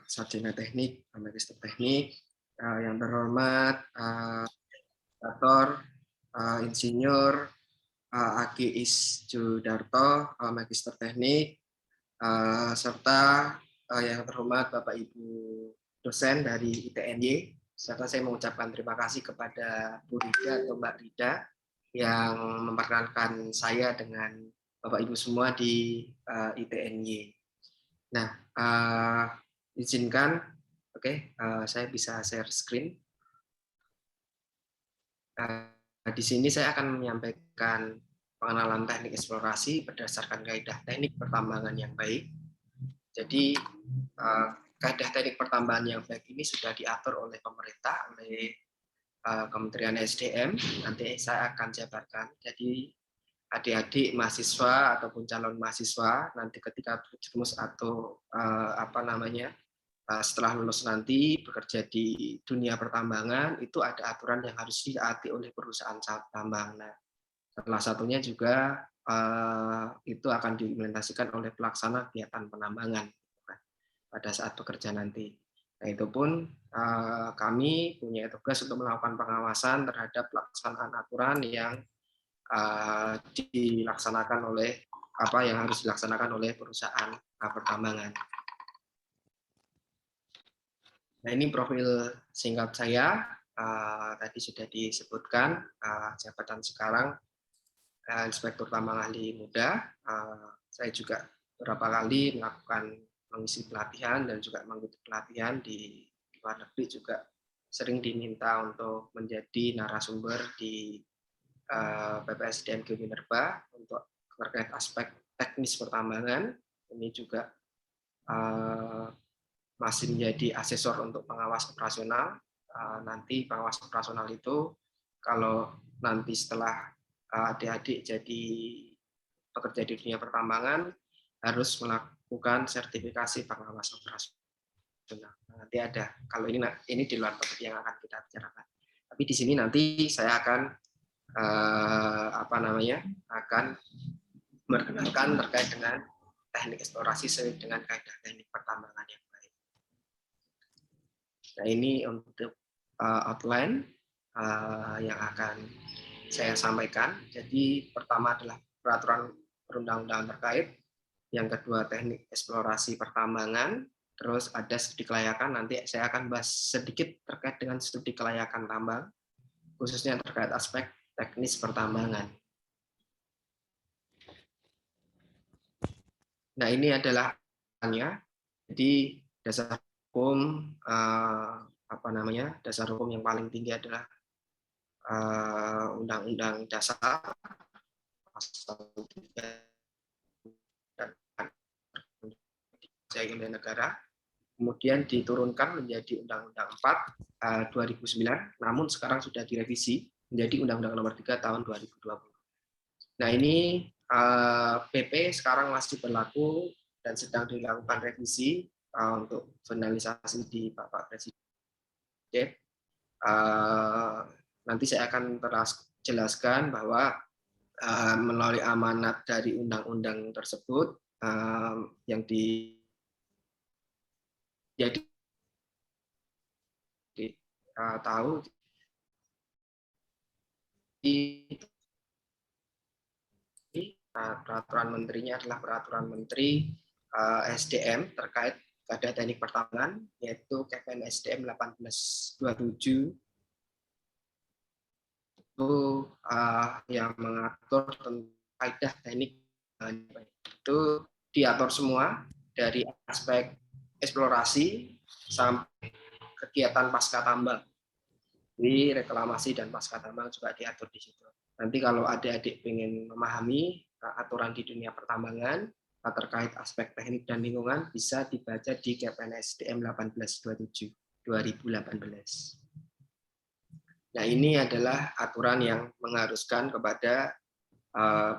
Sarjana Teknik, Magister Teknik, yang terhormat Dr. Insinyur Aki Isjudarto, Magister Teknik, serta yang terhormat Bapak Ibu dosen dari ITNY, serta saya mengucapkan terima kasih kepada Bu Rida atau Mbak Rida yang memperkenalkan saya dengan Bapak Ibu semua di ITNY. Nah, izinkan, saya bisa share screen. Di sini saya akan menyampaikan pengenalan teknik eksplorasi berdasarkan kaidah teknik pertambangan yang baik. Jadi, kaidah teknik pertambangan yang baik ini sudah diatur oleh pemerintah, oleh Kementerian SDM. Nanti saya akan jabarkan. Jadi, adik-adik mahasiswa ataupun calon mahasiswa nanti ketika berjumus atau setelah lulus nanti bekerja di dunia pertambangan, itu ada aturan yang harus ditaati oleh perusahaan tambang. Nah, salah satunya juga itu akan diimplementasikan oleh pelaksana kegiatan penambangan pada saat bekerja nanti. Nah, itu pun kami punya tugas untuk melakukan pengawasan terhadap pelaksanaan aturan yang dilaksanakan oleh yang harus dilaksanakan oleh perusahaan pertambangan. Nah, ini profil singkat saya. Tadi sudah disebutkan jabatan sekarang Inspektur Tambang Ahli Muda. Saya juga beberapa kali mengisi pelatihan dan juga mengikuti pelatihan di luar negeri, juga sering diminta untuk menjadi narasumber di PPSDM Geo Minerba untuk terkait aspek teknis pertambangan. Ini juga masih menjadi asesor untuk pengawas operasional. Nanti pengawas operasional itu kalau nanti setelah adik-adik jadi pekerja di dunia pertambangan harus melakukan sertifikasi pengawas operasional. Nanti ada. Kalau ini di luar topik yang akan kita bicarakan. Tapi di sini nanti saya akan akan memperkenalkan terkait dengan teknik eksplorasi sesuai dengan kaidah teknik pertambangan yang baik. Nah, ini untuk outline yang akan saya sampaikan. Jadi pertama adalah peraturan perundang-undangan terkait, yang kedua teknik eksplorasi pertambangan, terus ada studi kelayakan. Nanti saya akan bahas sedikit terkait dengan studi kelayakan tambang, khususnya terkait aspek teknis pertambangan. Nah, ini adalah jadi dasar hukum dasar hukum yang paling tinggi adalah Undang-Undang Dasar Pasal 3 negara, kemudian diturunkan menjadi Undang-Undang 4 2009, namun sekarang sudah direvisi menjadi Undang-Undang Nomor 3 Tahun 2020. Nah, ini PP sekarang masih berlaku dan sedang dilakukan revisi untuk finalisasi di Bapak Presiden. Nanti saya akan jelaskan bahwa melalui amanat dari undang-undang tersebut yang tahu peraturan menterinya adalah peraturan menteri SDM terkait kaidah teknik pertambangan, yaitu KPN SDM 1827 itu yang mengatur tentang kaidah teknik itu diatur semua dari aspek eksplorasi sampai kegiatan pasca tambang. Di reklamasi dan pasca tambang juga diatur di situ. Nanti kalau adik-adik ingin memahami aturan di dunia pertambangan terkait aspek teknik dan lingkungan, bisa dibaca di KPN SDM 1827 2018. Nah, ini adalah aturan yang mengharuskan kepada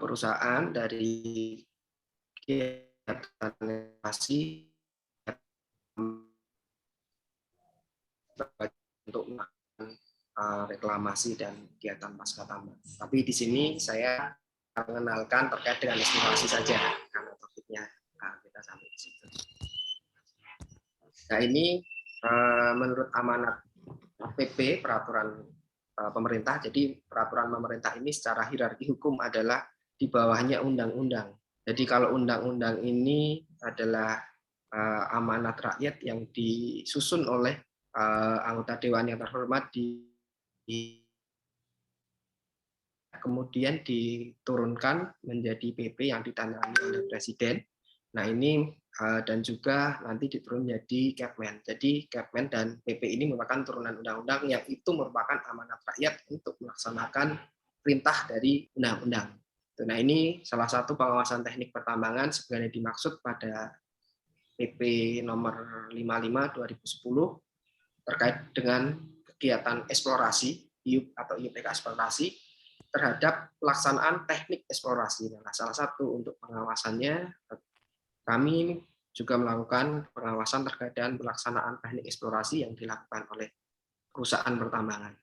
perusahaan dari kegiatan reklamasi untuk reklamasi dan kegiatan pasca tambang. Tapi di sini saya mengenalkan terkait dengan eksplorasi saja, karena topiknya kita sampai di situ. Nah ini menurut amanat PP, peraturan pemerintah. Jadi peraturan pemerintah ini secara hierarki hukum adalah di bawahnya undang-undang. Jadi kalau undang-undang ini adalah amanat rakyat yang disusun oleh anggota dewan yang terhormat kemudian diturunkan menjadi PP yang ditandai oleh Presiden. Nah ini dan juga nanti diturun menjadi Kepmen. Jadi Kepmen dan PP ini merupakan turunan undang-undang yang itu merupakan amanat rakyat untuk melaksanakan perintah dari undang-undang. Nah ini salah satu pengawasan teknik pertambangan sebenarnya dimaksud pada PP nomor 55 2010 terkait dengan kegiatan eksplorasi atau IUPK eksplorasi terhadap pelaksanaan teknik eksplorasi. Nah, salah satu untuk pengawasannya kami juga melakukan pengawasan terkait dengan pelaksanaan teknik eksplorasi yang dilakukan oleh perusahaan pertambangan.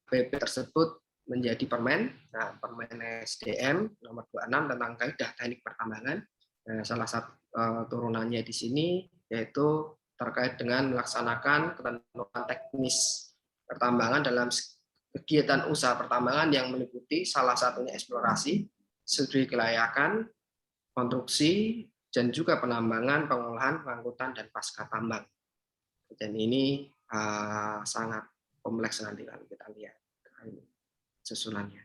PP tersebut menjadi permen, nah, Permen SDM nomor 26 tentang kaidah teknik pertambangan. Nah, salah satu turunannya di sini yaitu terkait dengan melaksanakan ketentuan teknis pertambangan dalam kegiatan usaha pertambangan yang meliputi salah satunya eksplorasi, studi kelayakan, konstruksi, dan juga penambangan, pengolahan, pengangkutan, dan pasca tambang. Dan ini sangat kompleks nanti kalau kita lihat susunannya.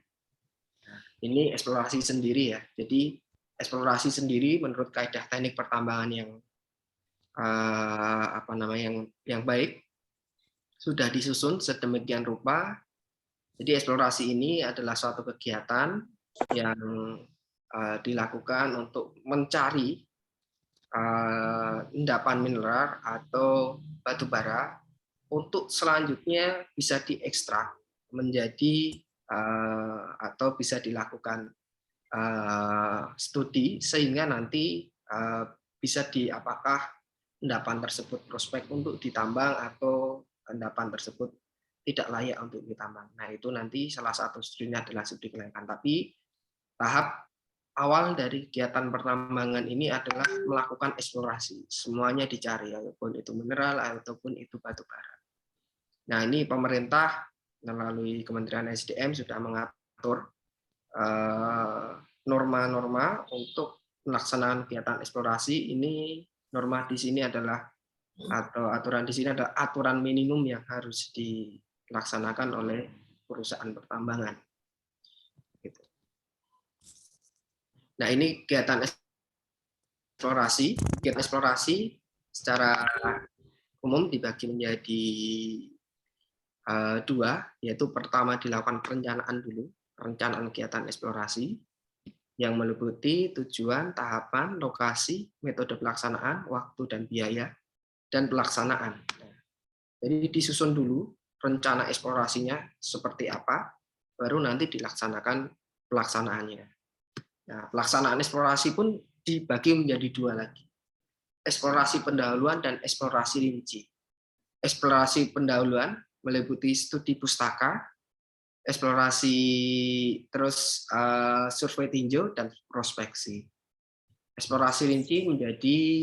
Nah, ini eksplorasi sendiri ya. Jadi eksplorasi sendiri menurut kaidah teknik pertambangan yang yang baik sudah disusun sedemikian rupa. Jadi eksplorasi ini adalah suatu kegiatan yang dilakukan untuk mencari endapan mineral atau batu bara untuk selanjutnya bisa diekstrak menjadi atau bisa dilakukan studi sehingga nanti bisa apakah endapan tersebut prospek untuk ditambang atau endapan tersebut tidak layak untuk ditambang. Nah itu nanti salah satu studinya adalah studi kelayakan. Tapi tahap awal dari kegiatan pertambangan ini adalah melakukan eksplorasi. Semuanya dicari, ataupun itu mineral ataupun itu batu bara. Nah ini pemerintah melalui Kementerian SDM sudah mengatur norma-norma untuk pelaksanaan kegiatan eksplorasi. Ini norma di sini adalah atau aturan di sini adalah aturan minimum yang harus dilaksanakan oleh perusahaan pertambangan. Gitu. Nah ini kegiatan eksplorasi. Kegiatan eksplorasi secara umum dibagi menjadi dua, yaitu pertama dilakukan perencanaan dulu, perencanaan kegiatan eksplorasi yang meliputi tujuan, tahapan, lokasi, metode pelaksanaan, waktu dan biaya, dan pelaksanaan. Jadi disusun dulu rencana eksplorasinya seperti apa, baru nanti dilaksanakan pelaksanaannya. Nah, pelaksanaan eksplorasi pun dibagi menjadi dua lagi. Eksplorasi pendahuluan dan eksplorasi rinci. Eksplorasi pendahuluan meliputi studi pustaka, eksplorasi terus survei tinjau dan prospeksi. Eksplorasi rinci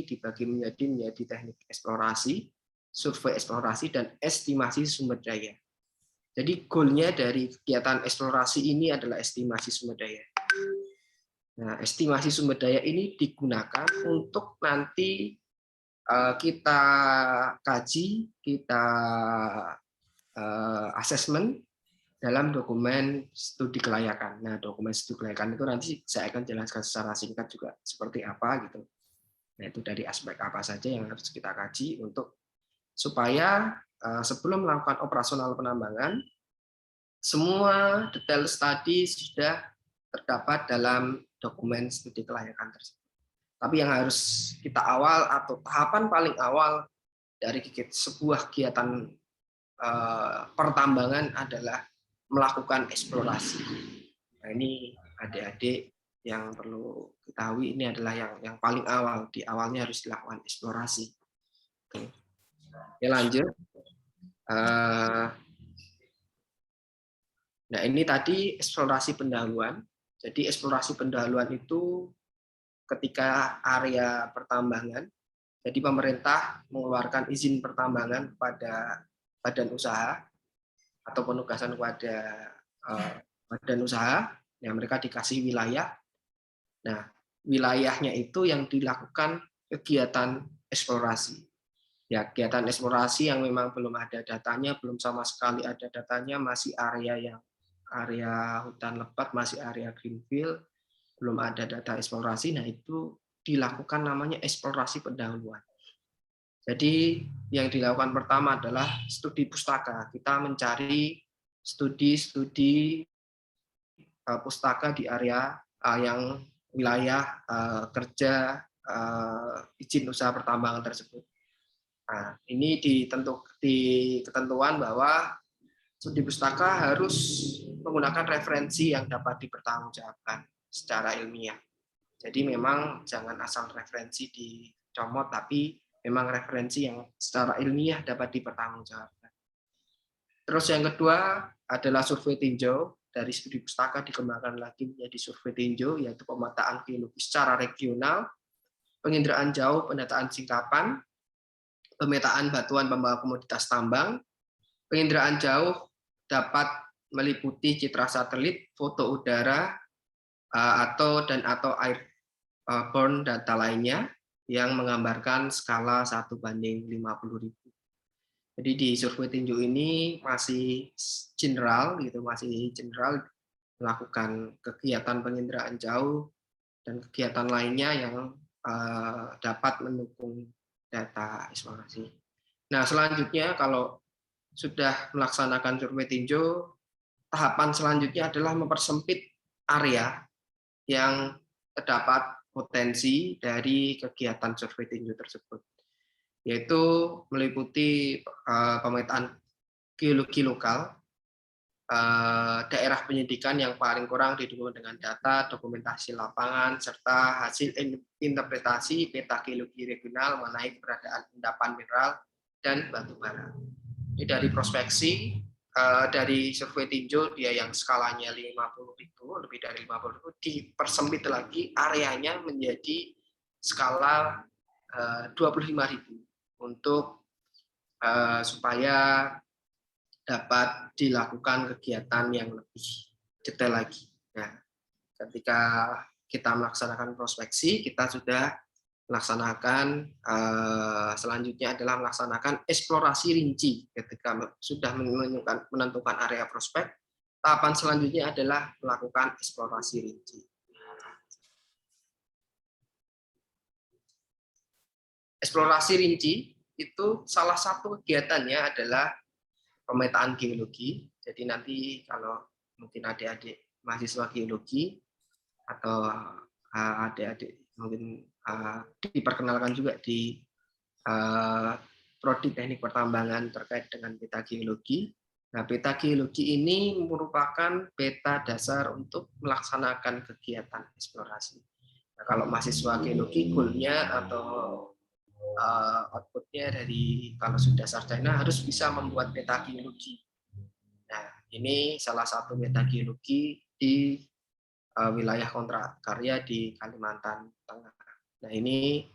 dibagi menjadi teknik eksplorasi, survei eksplorasi, dan estimasi sumber daya. Jadi goalnya dari kegiatan eksplorasi ini adalah estimasi sumber daya. Nah, estimasi sumber daya ini digunakan untuk nanti kita kaji, kita asesmen dalam dokumen studi kelayakan. Nah, dokumen studi kelayakan itu nanti saya akan jelaskan secara singkat juga seperti apa gitu. Nah, itu dari aspek apa saja yang harus kita kaji untuk supaya sebelum melakukan operasional penambangan, semua detail studi sudah terdapat dalam dokumen studi kelayakan tersebut. Tapi yang harus kita awal atau tahapan paling awal dari sebuah kegiatan pertambangan adalah melakukan eksplorasi. Nah, ini adik-adik yang perlu ketahui, ini adalah yang paling awal. Di awalnya harus dilakukan eksplorasi. Oke. Ya, lanjut. Nah, ini tadi eksplorasi pendahuluan. Jadi eksplorasi pendahuluan itu ketika area pertambangan. Jadi pemerintah mengeluarkan izin pertambangan kepada badan usaha atau penugasan kepada badan usaha, yang mereka dikasih wilayah. Nah, wilayahnya itu yang dilakukan kegiatan eksplorasi. Ya, kegiatan eksplorasi yang memang belum ada datanya, belum sama sekali ada datanya, masih area hutan lebat, masih area greenfield, belum ada data eksplorasi. Nah, itu dilakukan namanya eksplorasi pendahuluan. Jadi yang dilakukan pertama adalah studi pustaka. Kita mencari studi-studi pustaka di area yang wilayah kerja izin usaha pertambangan tersebut. Nah, ini di ketentuan bahwa studi pustaka harus menggunakan referensi yang dapat dipertanggungjawabkan secara ilmiah. Jadi memang jangan asal referensi dicomot, tapi memang referensi yang secara ilmiah dapat dipertanggungjawabkan. Terus yang kedua adalah survei tinjau. Dari studi pustaka dikembangkan lagi menjadi survei tinjau, yaitu pemetaan geologi secara regional, penginderaan jauh, pendataan singkapan, pemetaan batuan pembawa komoditas tambang. Penginderaan jauh dapat meliputi citra satelit, foto udara, atau airborne data lainnya yang menggambarkan skala 1:50.000. Jadi di survei tinjau ini masih general melakukan kegiatan penginderaan jauh dan kegiatan lainnya yang dapat mendukung data eksplorasi. Nah, selanjutnya kalau sudah melaksanakan survei tinjau, tahapan selanjutnya adalah mempersempit area yang terdapat potensi dari kegiatan survei tinjau tersebut, yaitu meliputi pemetaan geologi lokal, daerah penyidikan yang paling kurang didukung dengan data, dokumentasi lapangan, serta hasil interpretasi peta geologi regional mengenai keberadaan endapan mineral dan batu bara. Ini dari prospeksi, dari survei tinjau dia yang skalanya 50.000, lebih dari 50.000, dipersempit lagi areanya menjadi skala 25.000 untuk supaya dapat dilakukan kegiatan yang lebih detail lagi. Nah, ketika kita melaksanakan prospeksi, kita sudah melaksanakan selanjutnya adalah melaksanakan eksplorasi rinci. Ketika sudah menentukan area prospek, tahapan selanjutnya adalah melakukan eksplorasi rinci. Eksplorasi rinci itu salah satu kegiatannya adalah pemetaan geologi. Jadi nanti kalau mungkin adik-adik mahasiswa geologi atau adik-adik mungkin diperkenalkan juga di prodi teknik pertambangan terkait dengan peta geologi. Nah, peta geologi ini merupakan peta dasar untuk melaksanakan kegiatan eksplorasi. Nah, kalau mahasiswa geologi, goalnya atau outputnya dari kalau sudah sarjana harus bisa membuat peta geologi. Nah, ini salah satu peta geologi di wilayah kontrak karya di Kalimantan Tengah. Nah, ini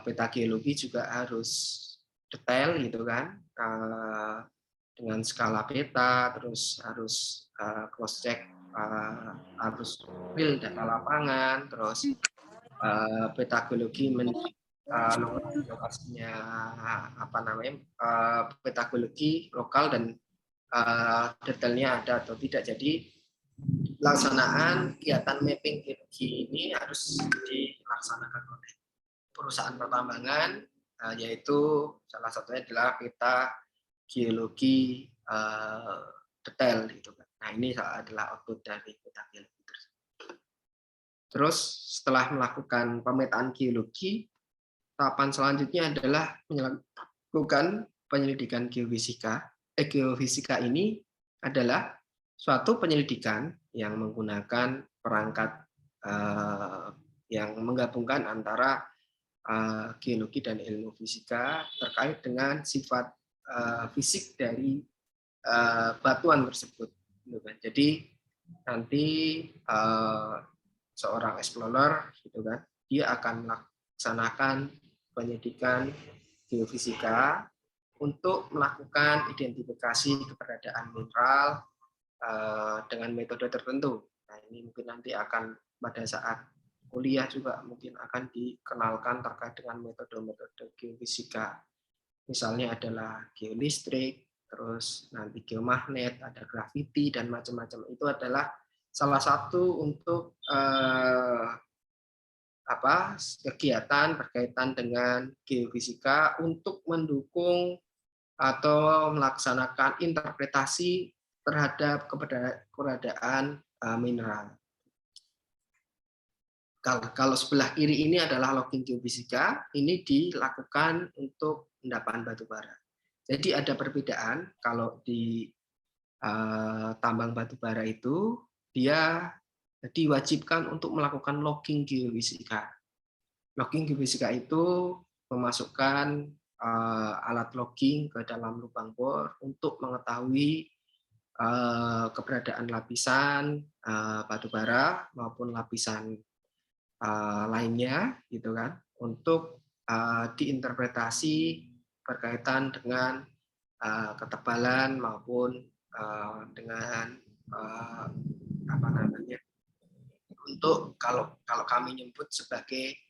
peta geologi juga harus detail gitu kan, dengan skala peta, terus harus cross check, harus real data lapangan, terus peta geologi lokasinya apa namanya, peta geologi lokal dan detailnya ada atau tidak. Jadi pelaksanaan kegiatan mapping geologi ini harus dilaksanakan oleh perusahaan pertambangan, yaitu salah satunya adalah peta geologi detail gitu. Nah, ini adalah output dari peta geologi tersebut. Terus setelah melakukan pemetaan geologi, tahapan selanjutnya adalah melakukan penyelidikan geofisika. Geofisika ini adalah suatu penyelidikan yang menggunakan perangkat yang menggabungkan antara geologi dan ilmu fisika terkait dengan sifat fisik dari batuan tersebut. Jadi nanti seorang explorer gitu kan, dia akan melaksanakan penyidikan geofisika untuk melakukan identifikasi keberadaan mineral dengan metode tertentu. Nah, ini mungkin nanti akan pada saat kuliah juga mungkin akan dikenalkan terkait dengan metode-metode geofisika. Misalnya adalah geolistrik, terus nanti geomagnet, ada graviti dan macam-macam. Itu adalah salah satu untuk kegiatan berkaitan dengan geofisika untuk mendukung atau melaksanakan interpretasi terhadap keberadaan mineral. Kalau sebelah kiri ini adalah logging geofisika, ini dilakukan untuk endapan batu bara. Jadi ada perbedaan kalau di tambang batu bara itu dia diwajibkan untuk melakukan logging geofisika. Logging geofisika itu memasukkan alat logging ke dalam lubang bor untuk mengetahui keberadaan lapisan batu bara maupun lapisan lainnya, gitu kan, untuk diinterpretasi berkaitan dengan ketebalan maupun dengan apa namanya, untuk kalau kami nyebut sebagai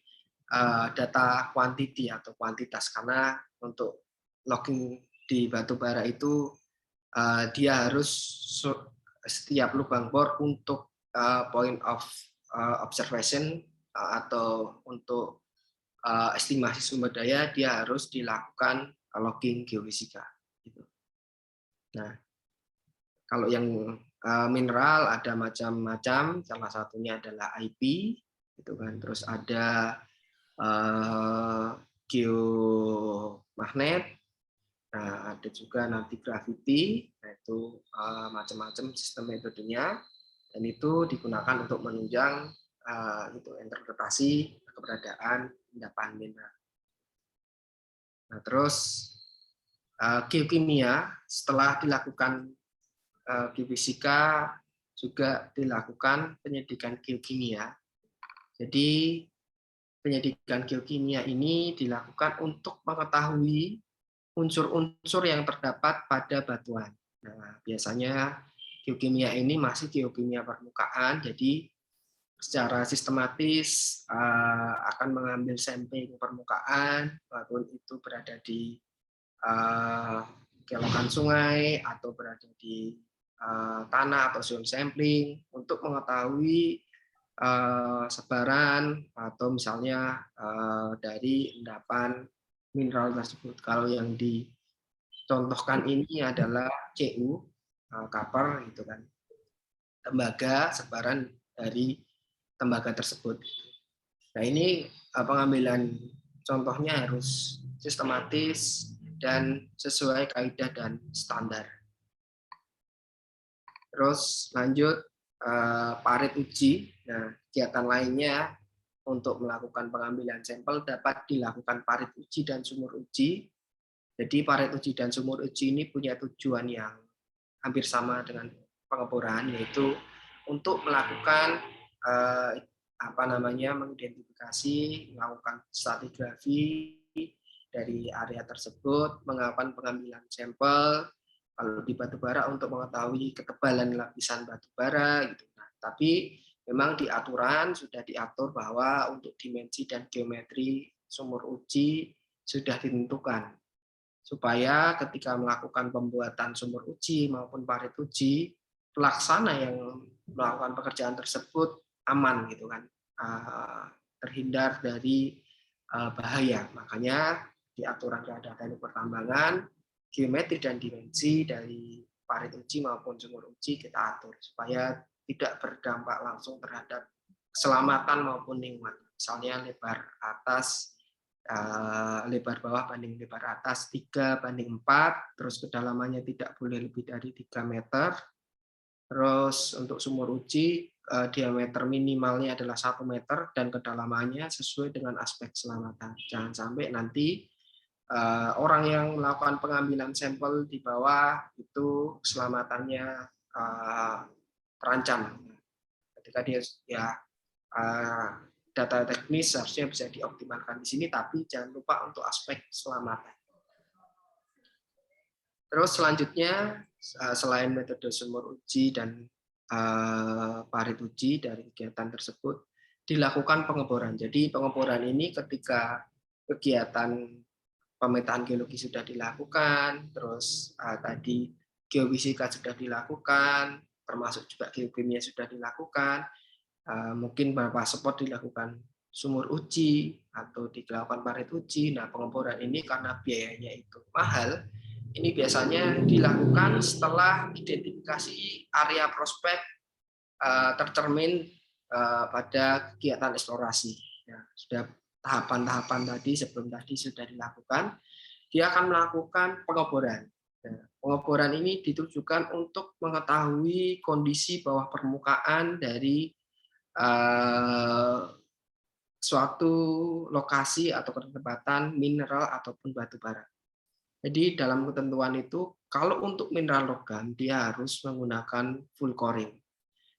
data quantity atau kuantitas, karena untuk logging di batu bara itu dia harus setiap lubang bor untuk point of observation atau untuk estimasi sumber daya, dia harus dilakukan logging geofisika. Gitu. Nah, kalau yang mineral ada macam-macam, salah satunya adalah IP, gitu kan. Terus ada geomagnet, nah ada juga nanti gravity, nah itu macam-macam sistem metodenya, dan itu digunakan untuk menunjang itu interpretasi keberadaan endapan mineral. Nah, terus geokimia setelah dilakukan geofisika juga dilakukan penyidikan geokimia. Jadi penyidikan geokimia ini dilakukan untuk mengetahui unsur-unsur yang terdapat pada batuan. Nah, biasanya geokimia ini masih geokimia permukaan, jadi secara sistematis akan mengambil sampling permukaan, batuan itu berada di kelokan sungai atau berada di tanah atau soil sampling untuk mengetahui sebaran atau misalnya dari endapan mineral tersebut. Kalau yang dicontohkan ini adalah Cu, copper, gitu kan, tembaga, sebaran dari tembaga tersebut. Nah, ini pengambilan contohnya harus sistematis dan sesuai kaidah dan standar. Terus lanjut parit uji. Nah, kegiatan lainnya untuk melakukan pengambilan sampel dapat dilakukan parit uji dan sumur uji. Jadi parit uji dan sumur uji ini punya tujuan yang hampir sama dengan pengeboran, yaitu untuk melakukan mengidentifikasi, melakukan stratigrafi dari area tersebut, melakukan pengambilan sampel kalau di batu bara untuk mengetahui ketebalan lapisan batu bara gitu. Nah, tapi memang di aturan sudah diatur bahwa untuk dimensi dan geometri sumur uji sudah ditentukan supaya ketika melakukan pembuatan sumur uji maupun parit uji, pelaksana yang melakukan pekerjaan tersebut aman gitu kan, terhindar dari bahaya. Makanya di aturan keadaan teknik pertambangan, geometri dan dimensi dari parit uji maupun sumur uji kita atur supaya tidak berdampak langsung terhadap keselamatan maupun lingkungan. Misalnya lebar atas, lebar bawah banding lebar atas 3:4, terus kedalamannya tidak boleh lebih dari 3 meter. Terus untuk sumur uji diameter minimalnya adalah 1 meter dan kedalamannya sesuai dengan aspek keselamatan. Jangan sampai nanti orang yang melakukan pengambilan sampel di bawah itu keselamatannya terancam ketika dia data teknis harusnya bisa dioptimalkan di sini, tapi jangan lupa untuk aspek keselamatan. Terus selanjutnya, selain metode sumur uji dan parit uji dari kegiatan tersebut, dilakukan pengeboran. Jadi pengeboran ini ketika kegiatan pemetaan geologi sudah dilakukan, terus tadi geofisika sudah dilakukan, termasuk juga geokimia sudah dilakukan, mungkin beberapa spot dilakukan sumur uji atau dilakukan parit uji. Nah, pengeboran ini karena biayanya itu mahal, ini biasanya dilakukan setelah identifikasi area prospek tercermin pada kegiatan eksplorasi. Ya, sudah tahapan-tahapan tadi sebelum tadi sudah dilakukan, dia akan melakukan pengeboran. Nah, pengeboran ini ditujukan untuk mengetahui kondisi bawah permukaan dari suatu lokasi atau ketempatan mineral ataupun batu bara. Jadi dalam ketentuan itu, kalau untuk mineral logam, dia harus menggunakan full coring.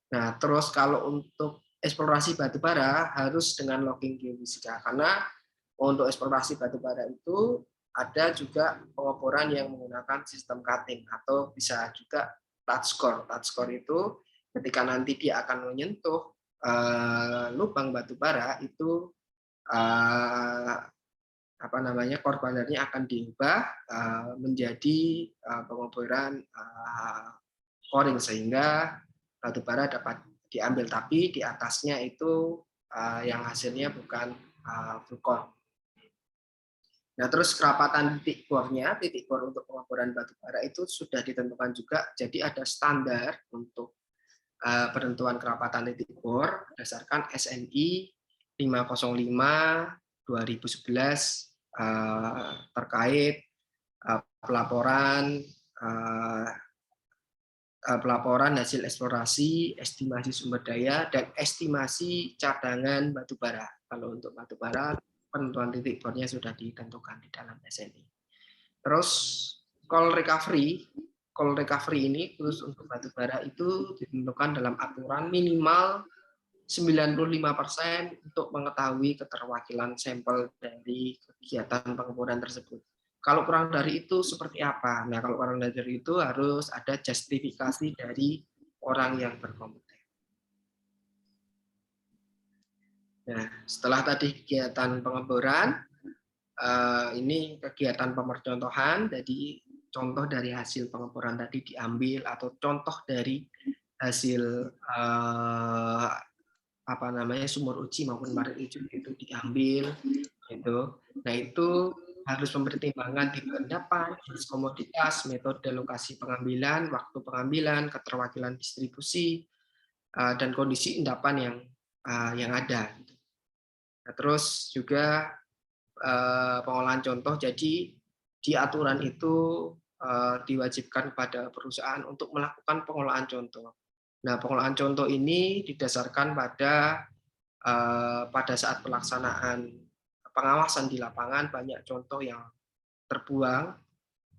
Nah, terus kalau untuk eksplorasi batu bara harus dengan logging geofisika, karena untuk eksplorasi batu bara itu ada juga pengeboran yang menggunakan sistem cutting atau bisa juga touch core. Touch core itu ketika nanti dia akan menyentuh lubang batu bara itu korbannya akan diubah menjadi pengeboran coring sehingga batu bara dapat diambil, tapi di atasnya itu yang hasilnya bukan full core. Nah, terus kerapatan titik bor-nya, titik bor untuk pengeboran batu bara itu sudah ditentukan juga, jadi ada standar untuk penentuan kerapatan titik bor berdasarkan SNI 505/2011 terkait pelaporan hasil eksplorasi, estimasi sumber daya, dan estimasi cadangan batu bara. Kalau untuk batu bara, penentuan titik bornya sudah ditentukan di dalam SNI. Terus coal recovery ini khusus untuk batu bara itu ditentukan dalam aturan minimal 95% untuk mengetahui keterwakilan sampel dari kegiatan pengeboran tersebut. Kalau kurang dari itu seperti apa? Nah, kalau kurang dari itu harus ada justifikasi dari orang yang berkompeten. Nah, setelah tadi kegiatan pengeboran, ini kegiatan pemercontohan, jadi contoh dari hasil pengeboran tadi diambil atau contoh dari hasil sumur uji maupun parit uji itu diambil gitu. Nah, itu harus mempertimbangkan tipe endapan, jenis komoditas, metode lokasi pengambilan, waktu pengambilan, keterwakilan distribusi, dan kondisi endapan yang ada. Nah, terus juga pengolahan contoh, jadi di aturan itu diwajibkan pada perusahaan untuk melakukan pengolahan contoh. Nah, pengolahan contoh ini didasarkan pada saat pelaksanaan pengawasan di lapangan banyak contoh yang terbuang,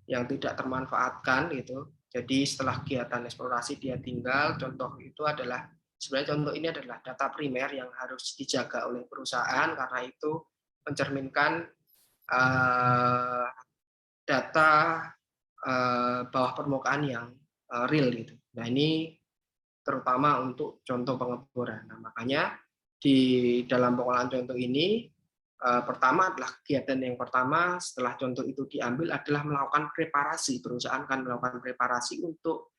yang tidak termanfaatkan gitu. Jadi setelah kegiatan eksplorasi dia tinggal, contoh itu adalah sebenarnya contoh ini adalah data primer yang harus dijaga oleh perusahaan karena itu mencerminkan data bawah permukaan yang real gitu. Nah, ini terutama untuk contoh pengeboran. Nah, makanya di dalam pengolahan contoh ini pertama adalah kegiatan yang pertama setelah contoh itu diambil adalah melakukan preparasi. Perusahaan akan melakukan preparasi untuk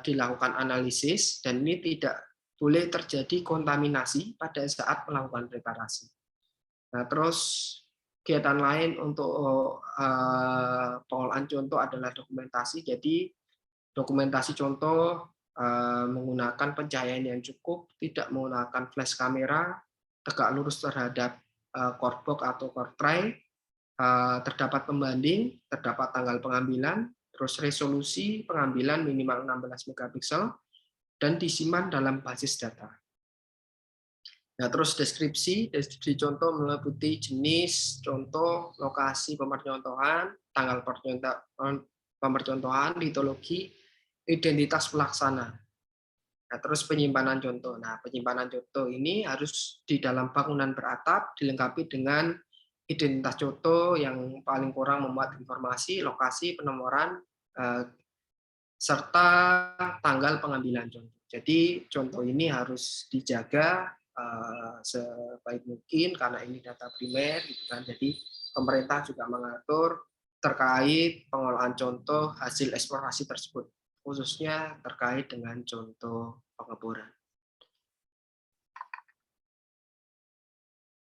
dilakukan analisis, dan ini tidak boleh terjadi kontaminasi pada saat melakukan preparasi. Nah, terus kegiatan lain untuk pengolahan contoh adalah dokumentasi. Jadi dokumentasi contoh menggunakan pencahayaan yang cukup, tidak menggunakan flash kamera, tegak lurus terhadap core box atau core tray, terdapat pembanding, terdapat tanggal pengambilan, terus resolusi pengambilan minimal 16 megapiksel, dan disimpan dalam basis data. Nah, terus deskripsi contoh meliputi jenis, contoh, lokasi pemercontohan, tanggal pemercontohan, litologi, identitas pelaksana. Nah, terus penyimpanan contoh. Nah, penyimpanan contoh ini harus di dalam bangunan beratap, dilengkapi dengan identitas contoh yang paling kurang memuat informasi, lokasi, penomoran, serta tanggal pengambilan contoh. Jadi contoh ini harus dijaga sebaik mungkin karena ini data primer, gitu kan. Jadi pemerintah juga mengatur terkait pengolahan contoh hasil eksplorasi tersebut, khususnya terkait dengan contoh pengeboran.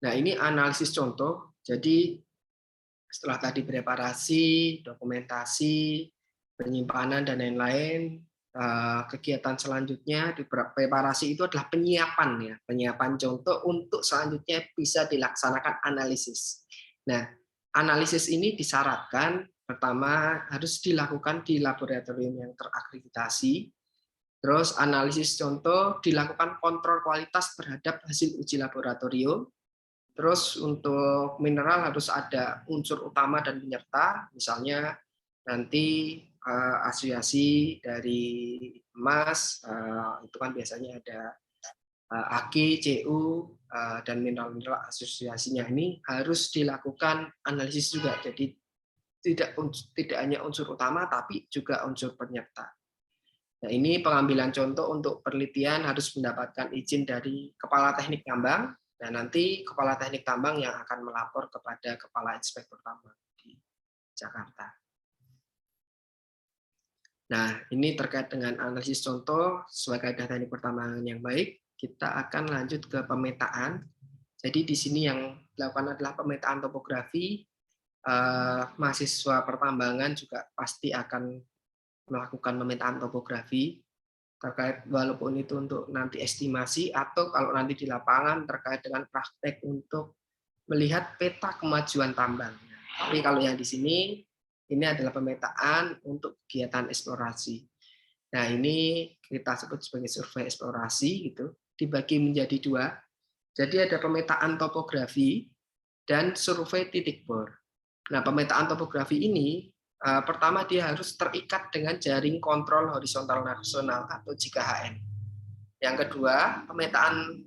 Nah, ini analisis contoh. Jadi setelah tadi preparasi, dokumentasi, penyimpanan, dan lain-lain, kegiatan selanjutnya di preparasi itu adalah penyiapan, ya, penyiapan contoh untuk selanjutnya bisa dilaksanakan analisis. Nah, analisis ini disyaratkan pertama harus dilakukan di laboratorium yang terakreditasi. Terus analisis contoh dilakukan kontrol kualitas terhadap hasil uji laboratorium. Terus untuk mineral harus ada unsur utama dan penyerta, misalnya nanti asosiasi dari emas, itu kan biasanya ada Ag, Cu, dan mineral-mineral asosiasinya ini harus dilakukan analisis juga. Jadi tidak hanya unsur utama, tapi juga unsur penyerta. Nah, ini pengambilan contoh untuk penelitian harus mendapatkan izin dari Kepala Teknik Tambang, dan nanti Kepala Teknik Tambang yang akan melapor kepada Kepala Inspektur Tambang di Jakarta. Nah, ini terkait dengan analisis contoh sebagai data teknik pertambangan yang baik. Kita akan lanjut ke pemetaan. Jadi di sini yang dilakukan adalah pemetaan topografi. Mahasiswa pertambangan juga pasti akan melakukan pemetaan topografi terkait, walaupun itu untuk nanti estimasi atau kalau nanti di lapangan terkait dengan praktek untuk melihat peta kemajuan tambang. Tapi kalau yang di sini ini adalah pemetaan untuk kegiatan eksplorasi. Nah, ini kita sebut sebagai survei eksplorasi, gitu, dibagi menjadi dua. Jadi ada pemetaan topografi dan survei titik bor. Nah, pemetaan topografi ini pertama dia harus terikat dengan jaring kontrol horizontal nasional atau JKHN. Yang kedua, pemetaan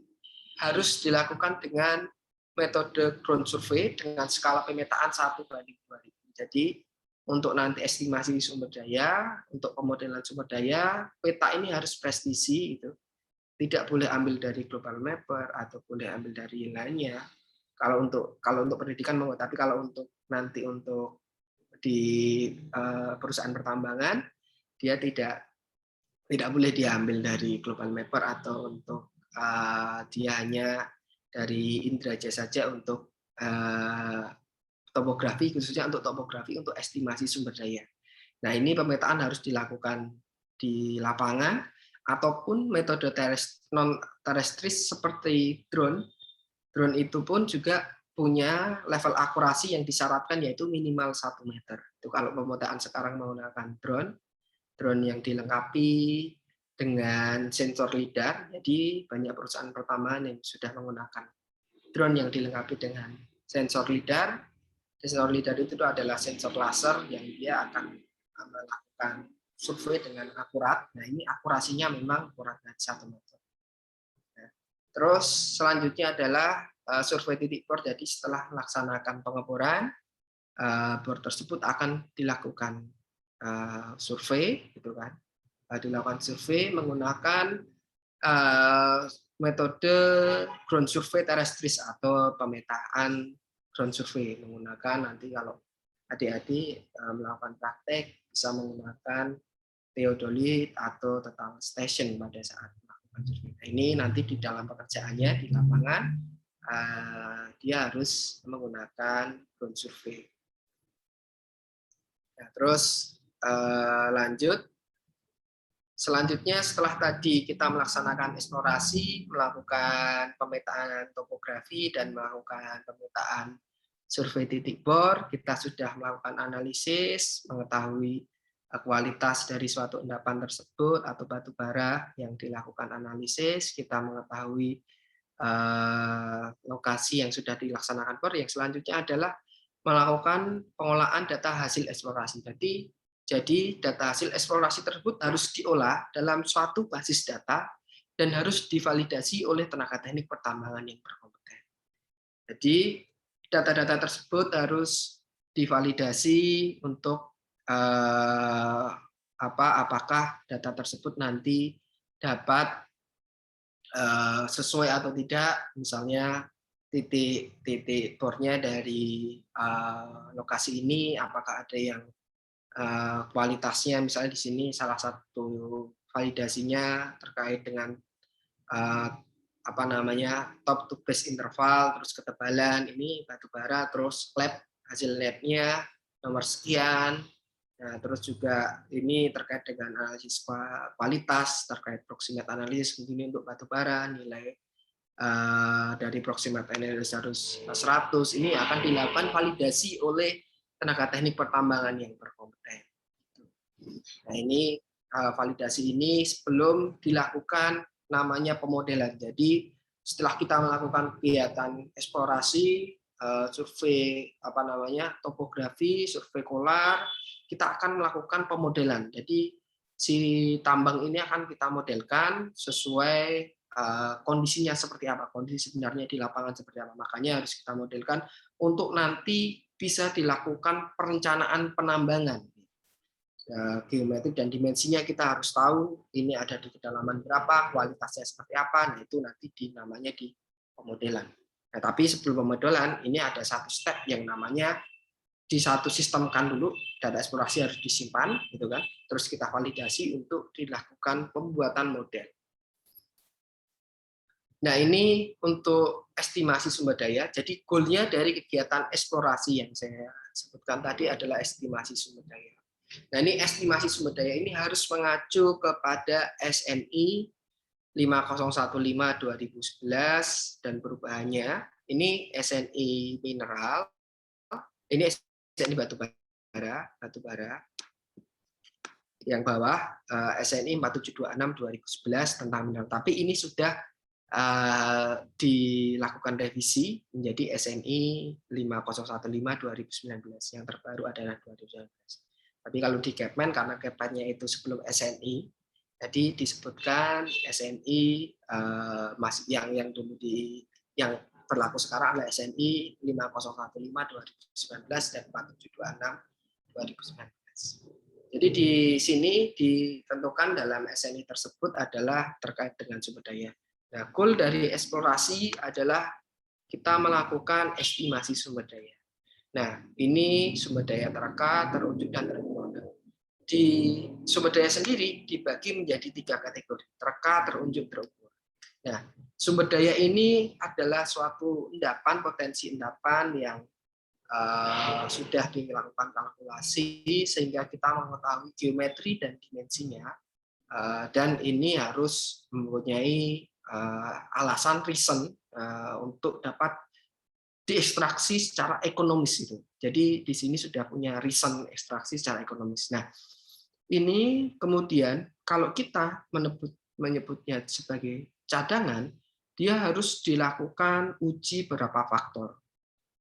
harus dilakukan dengan metode ground survey dengan skala pemetaan 1:2000. Jadi untuk nanti estimasi sumber daya, untuk pemodelan sumber daya, peta ini harus presisi, itu tidak boleh ambil dari global mapper atau boleh ambil dari lainnya. Kalau untuk pendidikan, tapi kalau untuk nanti untuk di perusahaan pertambangan, dia tidak boleh diambil dari global mapper atau untuk dia hanya dari Indraja saja untuk topografi, khususnya untuk topografi untuk estimasi sumber daya. Nah, ini pemetaan harus dilakukan di lapangan ataupun metode non terestris seperti drone. Drone itu pun juga punya level akurasi yang disyaratkan, yaitu minimal 1 meter. Itu kalau pemetaan sekarang menggunakan drone yang dilengkapi dengan sensor lidar. Jadi banyak perusahaan pertambangan yang sudah menggunakan drone yang dilengkapi dengan sensor lidar. Sensor lidar itu adalah sensor laser yang dia akan melakukan survei dengan akurat. Nah, ini akurasinya memang kurang dari 1 meter. Nah, terus selanjutnya adalah survei titik bor. Jadi setelah melaksanakan pengeboran, bor tersebut akan dilakukan survei, gitu kan. Dilakukan survei menggunakan metode ground survey terestris atau pemetaan ground survey, menggunakan nanti kalau adik-adik melakukan praktek bisa menggunakan theodolit atau total station pada saat melakukan survei. Nah, ini nanti di dalam pekerjaannya di lapangan dia harus menggunakan ground survey. Nah, terus lanjut. Selanjutnya, setelah tadi kita melaksanakan eksplorasi, melakukan pemetaan topografi, dan melakukan pemetaan survei titik bor, kita sudah melakukan analisis, mengetahui kualitas dari suatu endapan tersebut atau batu bara yang dilakukan analisis, kita mengetahui lokasi yang sudah dilaksanakan bor. Yang selanjutnya adalah melakukan pengolahan data hasil eksplorasi. Jadi data hasil eksplorasi tersebut harus diolah dalam suatu basis data dan harus divalidasi oleh tenaga teknik pertambangan yang berkompeten. Jadi data-data tersebut harus divalidasi untuk apakah data tersebut nanti dapat sesuai atau tidak, misalnya titik bornya dari lokasi ini, apakah ada yang kualitasnya, misalnya di sini salah satu validasinya terkait dengan top to base interval, terus ketebalan ini batu bara, terus hasil labnya nomor sekian. Nah, terus juga ini terkait dengan analisis kualitas, terkait proximate analysis mungkin untuk batu bara, nilai dari proximate analysis harus 100. Ini akan dilakukan validasi oleh tenaga teknik pertambangan yang berkompeten. Nah, ini validasi ini sebelum dilakukan namanya pemodelan. Jadi setelah kita melakukan kegiatan eksplorasi, survei topografi, survei kolar, kita akan melakukan pemodelan. Jadi si tambang ini akan kita modelkan sesuai kondisinya seperti apa, kondisi sebenarnya di lapangan seperti apa. Makanya harus kita modelkan untuk nanti bisa dilakukan perencanaan penambangan. Geometrik dan dimensinya kita harus tahu, ini ada di kedalaman berapa, kualitasnya seperti apa. Nah, itu nanti namanya di pemodelan. Nah, tapi sebelum pemodelan ini ada satu step yang namanya di satu sistemkan dulu, data eksplorasi harus disimpan gitu kan. Terus kita validasi untuk dilakukan pembuatan model. Nah, ini untuk estimasi sumber daya. Jadi goalnya dari kegiatan eksplorasi yang saya sebutkan tadi adalah estimasi sumber daya. Nah, ini estimasi sumber daya ini harus mengacu kepada SNI 5015/2011 dan perubahannya. Ini SNI mineral, ini SNI batu bara. Yang bawah SNI 4726/2011 tentang mineral. Tapi ini sudah dilakukan revisi menjadi SNI 5015/2019. Yang terbaru adalah 2019. Tapi kalau di Kepmen, karena Kepmennya itu sebelum SNI, jadi disebutkan SNI yang dulu yang berlaku sekarang adalah SNI 5015/2019 dan 4726/2019. Jadi di sini ditentukan dalam SNI tersebut adalah terkait dengan sumber daya. Nah, goal dari eksplorasi adalah kita melakukan estimasi sumber daya. Nah, ini sumber daya tereka, terunjuk, dan terukur. Di sumber daya sendiri dibagi menjadi 3 kategori, tereka, terunjuk, terukur. Nah, sumber daya ini adalah suatu potensi endapan yang sudah dilakukan kalkulasi sehingga kita mengetahui geometri dan dimensinya, dan ini harus mempunyai alasan reason untuk dapat diekstraksi secara ekonomis itu. Jadi di sini sudah punya reason ekstraksi secara ekonomis. Nah, ini kemudian kalau kita menyebutnya sebagai cadangan, dia harus dilakukan uji beberapa faktor.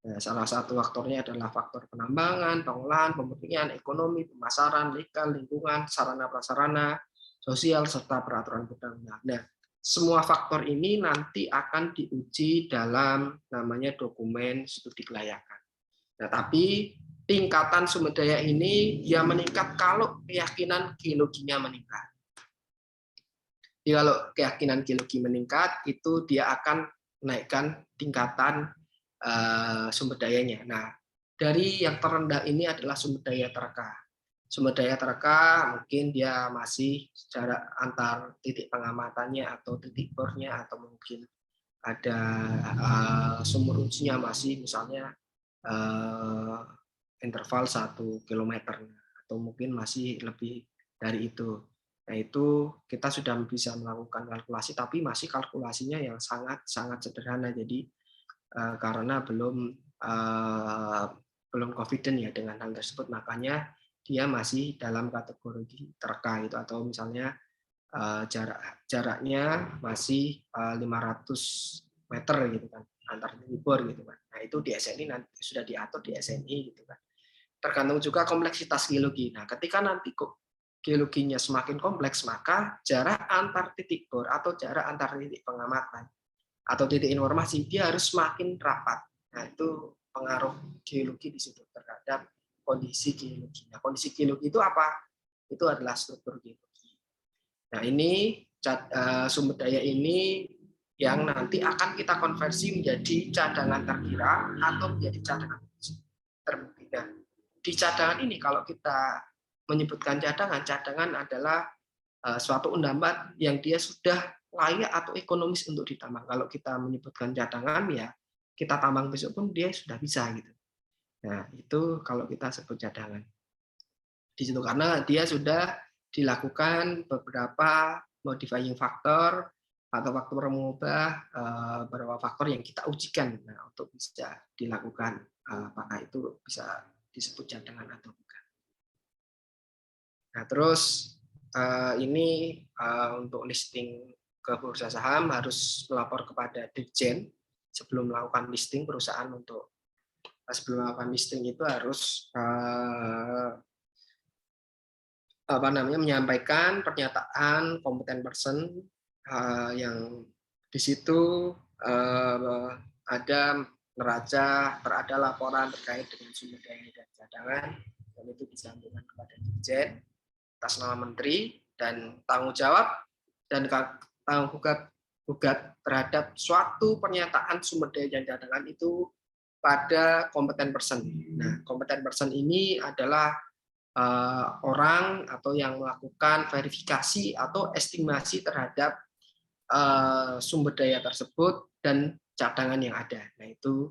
Nah, salah satu faktornya adalah faktor penambangan, pengolahan, pemurnian, ekonomi, pemasaran, legal, lingkungan, sarana-prasarana, sosial, serta peraturan perundang-undangan. Nah, semua faktor ini nanti akan diuji dalam namanya dokumen studi kelayakan. Nah, tapi tingkatan sumber daya ini dia meningkat kalau keyakinan geologinya meningkat. Jadi kalau keyakinan geologi meningkat, itu dia akan menaikkan tingkatan sumber dayanya. Nah, dari yang terendah ini adalah sumber daya tereka. Sumber daya tereka mungkin dia masih jarak antar titik pengamatannya atau titik bornya, atau mungkin ada sumur ujinya masih misalnya interval 1 kilometer, atau mungkin masih lebih dari itu. Nah, itu kita sudah bisa melakukan kalkulasi, tapi masih kalkulasinya yang sangat sederhana. Jadi karena belum confident ya dengan hal tersebut, makanya dia masih dalam kategori tereka itu, atau misalnya jaraknya masih 500 meter gitu kan antar titik bor gitu kan. Nah, itu di SNI nanti sudah diatur di SNI gitu kan. Tergantung juga kompleksitas geologi. Nah, ketika nanti kok geologinya semakin kompleks, maka jarak antar titik bor atau jarak antar titik pengamatan atau titik informasi dia harus semakin rapat. Nah, itu pengaruh geologi di situ terhadap kondisi geologi. Nah, kondisi geologi itu apa? Itu adalah struktur geologi. Nah, ini sumber daya ini yang nanti akan kita konversi menjadi cadangan terkira atau menjadi cadangan terbukti. Nah, di cadangan ini kalau kita menyebutkan cadangan adalah suatu endapan yang dia sudah layak atau ekonomis untuk ditambang. Kalau kita menyebutkan cadangan, ya kita tambang besok pun dia sudah bisa gitu. Nah, itu kalau kita sebut cadangan. Di situ karena dia sudah dilakukan beberapa modifying factor atau faktor mengubah beberapa faktor yang kita ujikan untuk bisa dilakukan apakah itu bisa disebut cadangan atau bukan. Nah, terus ini untuk listing ke bursa saham harus melapor kepada Dirjen sebelum melakukan listing perusahaan. Untuk sebelum melakukan listing itu harus menyampaikan pernyataan kompeten person yang di situ ada neraca, terada laporan terkait dengan sumber daya dan cadangan, dan itu disampaikan kepada Dirjen atas nama Menteri, dan tanggung jawab dan tanggung gugat terhadap suatu pernyataan sumber daya dan cadangan itu pada kompeten person. Nah, kompeten person ini adalah orang atau yang melakukan verifikasi atau estimasi terhadap sumber daya tersebut dan cadangan yang ada. Nah, itu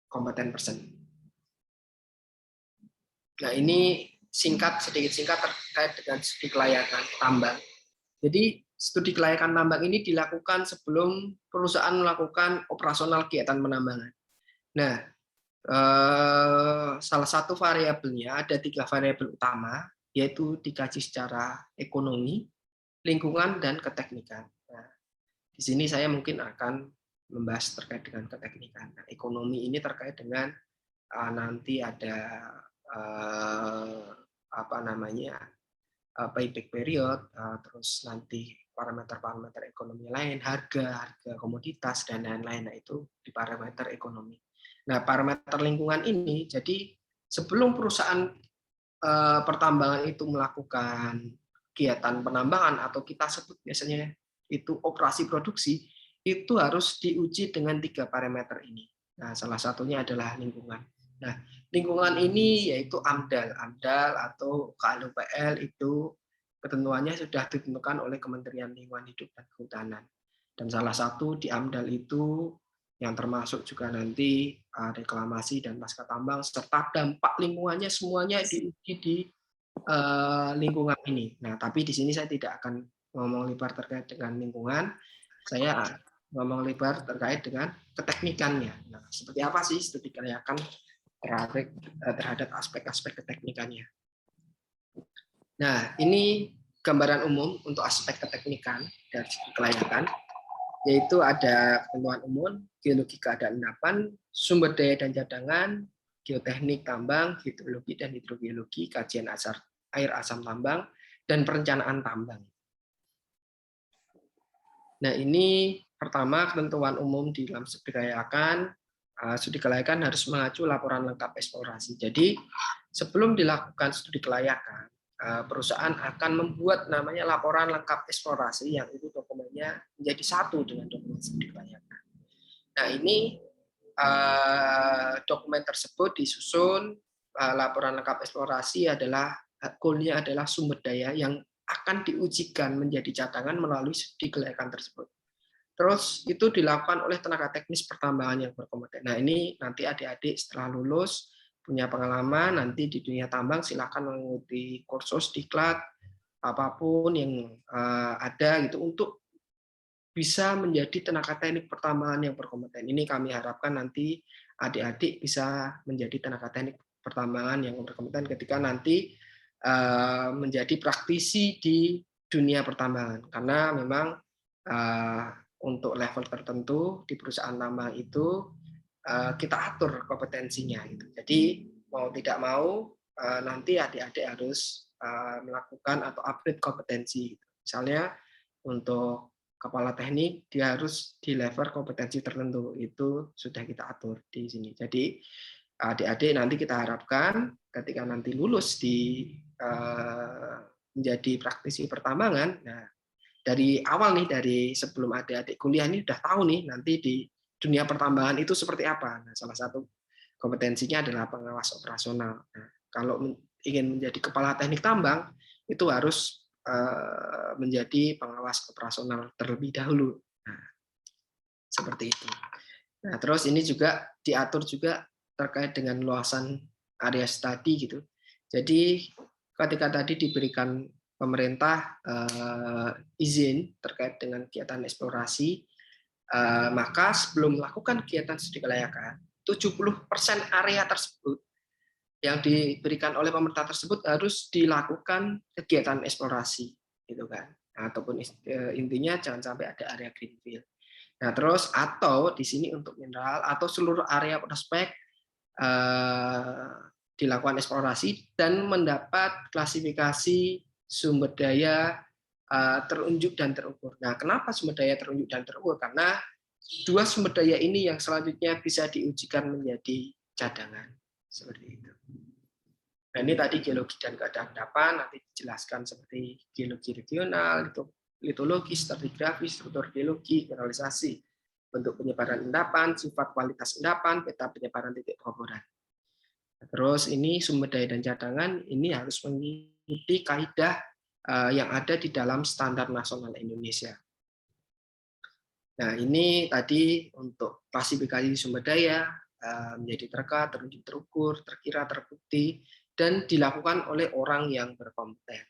kompeten person. Nah, ini sedikit singkat terkait dengan studi kelayakan tambang. Jadi studi kelayakan tambang ini dilakukan sebelum perusahaan melakukan operasional kegiatan penambangan. Nah, salah satu variabelnya ada 3 variabel utama, yaitu dikaji secara ekonomi, lingkungan, dan keteknikan. Nah, di sini saya mungkin akan membahas terkait dengan keteknikan. Nah, ekonomi ini terkait dengan nanti ada payback period, terus nanti parameter-parameter ekonomi lain, harga komoditas, dan lain-lain. Nah, itu di parameter ekonomi. Nah, parameter lingkungan ini, jadi sebelum perusahaan pertambangan itu melakukan kegiatan penambangan atau kita sebut biasanya itu operasi produksi, itu harus diuji dengan 3 parameter ini. Nah, salah satunya adalah lingkungan. Nah, lingkungan ini yaitu AMDAL atau KLUPL, itu ketentuannya sudah ditentukan oleh Kementerian Lingkungan Hidup dan Kehutanan. Dan salah satu di AMDAL itu yang termasuk juga nanti reklamasi dan pasca tambang serta dampak lingkungannya semuanya diuji di lingkungan ini. Nah, tapi di sini saya tidak akan ngomong lebar terkait dengan lingkungan, saya ngomong lebar terkait dengan keteknikannya. Nah, seperti apa sih studi kelayakan terhadap aspek-aspek keteknikannya? Nah, ini gambaran umum untuk aspek keteknikan dari studi kelayakan, yaitu ada ketentuan umum, geologi keadaan endapan, sumber daya dan cadangan, geoteknik tambang, hidrologi dan hidrogeologi, kajian air asam tambang, dan perencanaan tambang. Nah, ini pertama ketentuan umum di dalam studi kelayakan. Studi kelayakan harus mengacu laporan lengkap eksplorasi. Jadi, sebelum dilakukan studi kelayakan, perusahaan akan membuat namanya laporan lengkap eksplorasi yang itu dokumennya menjadi satu dengan dokumen studi kelayakan. Nah, ini dokumen tersebut disusun, laporan lengkap eksplorasi adalah goalnya adalah sumber daya yang akan diujikan menjadi cadangan melalui studi kelayakan tersebut. Terus itu dilakukan oleh tenaga teknis pertambangan yang berkompeten. Nah, ini nanti adik-adik setelah lulus punya pengalaman nanti di dunia tambang, silakan mengikuti kursus diklat apapun yang ada gitu untuk bisa menjadi tenaga teknik pertambangan yang berkompeten. Ini kami harapkan nanti adik-adik bisa menjadi tenaga teknik pertambangan yang berkompeten ketika nanti menjadi praktisi di dunia pertambangan. Karena memang untuk level tertentu di perusahaan tambang itu kita atur kompetensinya. Gitu. Jadi mau tidak mau nanti adik-adik harus melakukan atau upgrade kompetensi. Misalnya untuk kepala teknik dia harus di level kompetensi tertentu, itu sudah kita atur di sini. Jadi adik-adik nanti kita harapkan ketika nanti lulus di menjadi praktisi pertambangan, nah dari awal nih, dari sebelum adik-adik kuliah ini udah tahu nih nanti di dunia pertambangan itu seperti apa. Nah, salah satu kompetensinya adalah pengawas operasional. Nah, kalau ingin menjadi kepala teknik tambang itu harus menjadi pengawas operasional terlebih dahulu. Nah, seperti itu. Nah, terus ini juga diatur juga terkait dengan luasan area studi gitu. Jadi ketika tadi diberikan pemerintah izin terkait dengan kegiatan eksplorasi, maka sebelum melakukan kegiatan studi kelayakan, 70% area tersebut yang diberikan oleh pemerintah tersebut harus dilakukan kegiatan eksplorasi, gitu kan. Nah, ataupun intinya jangan sampai ada area greenfield. Nah, terus atau di sini untuk mineral atau seluruh area prospek dilakukan eksplorasi dan mendapat klasifikasi sumber daya terunjuk dan terukur. Nah, kenapa sumber daya terunjuk dan terukur? Karena dua sumber daya ini yang selanjutnya bisa diujikan menjadi cadangan. Seperti itu. Nah, ini tadi geologi dan keadaan endapan, nanti dijelaskan seperti geologi regional, litologi, stratigrafi, struktur geologi, mineralisasi, bentuk penyebaran endapan, sifat kualitas endapan, peta penyebaran titik pengeboran. Terus ini sumber daya dan cadangan ini harus mengikuti kaidah yang ada di dalam standar nasional Indonesia. Nah, ini tadi untuk klasifikasi sumber daya menjadi terka, terunjuk, terukur, terkira, terbukti, dan dilakukan oleh orang yang berkompeten.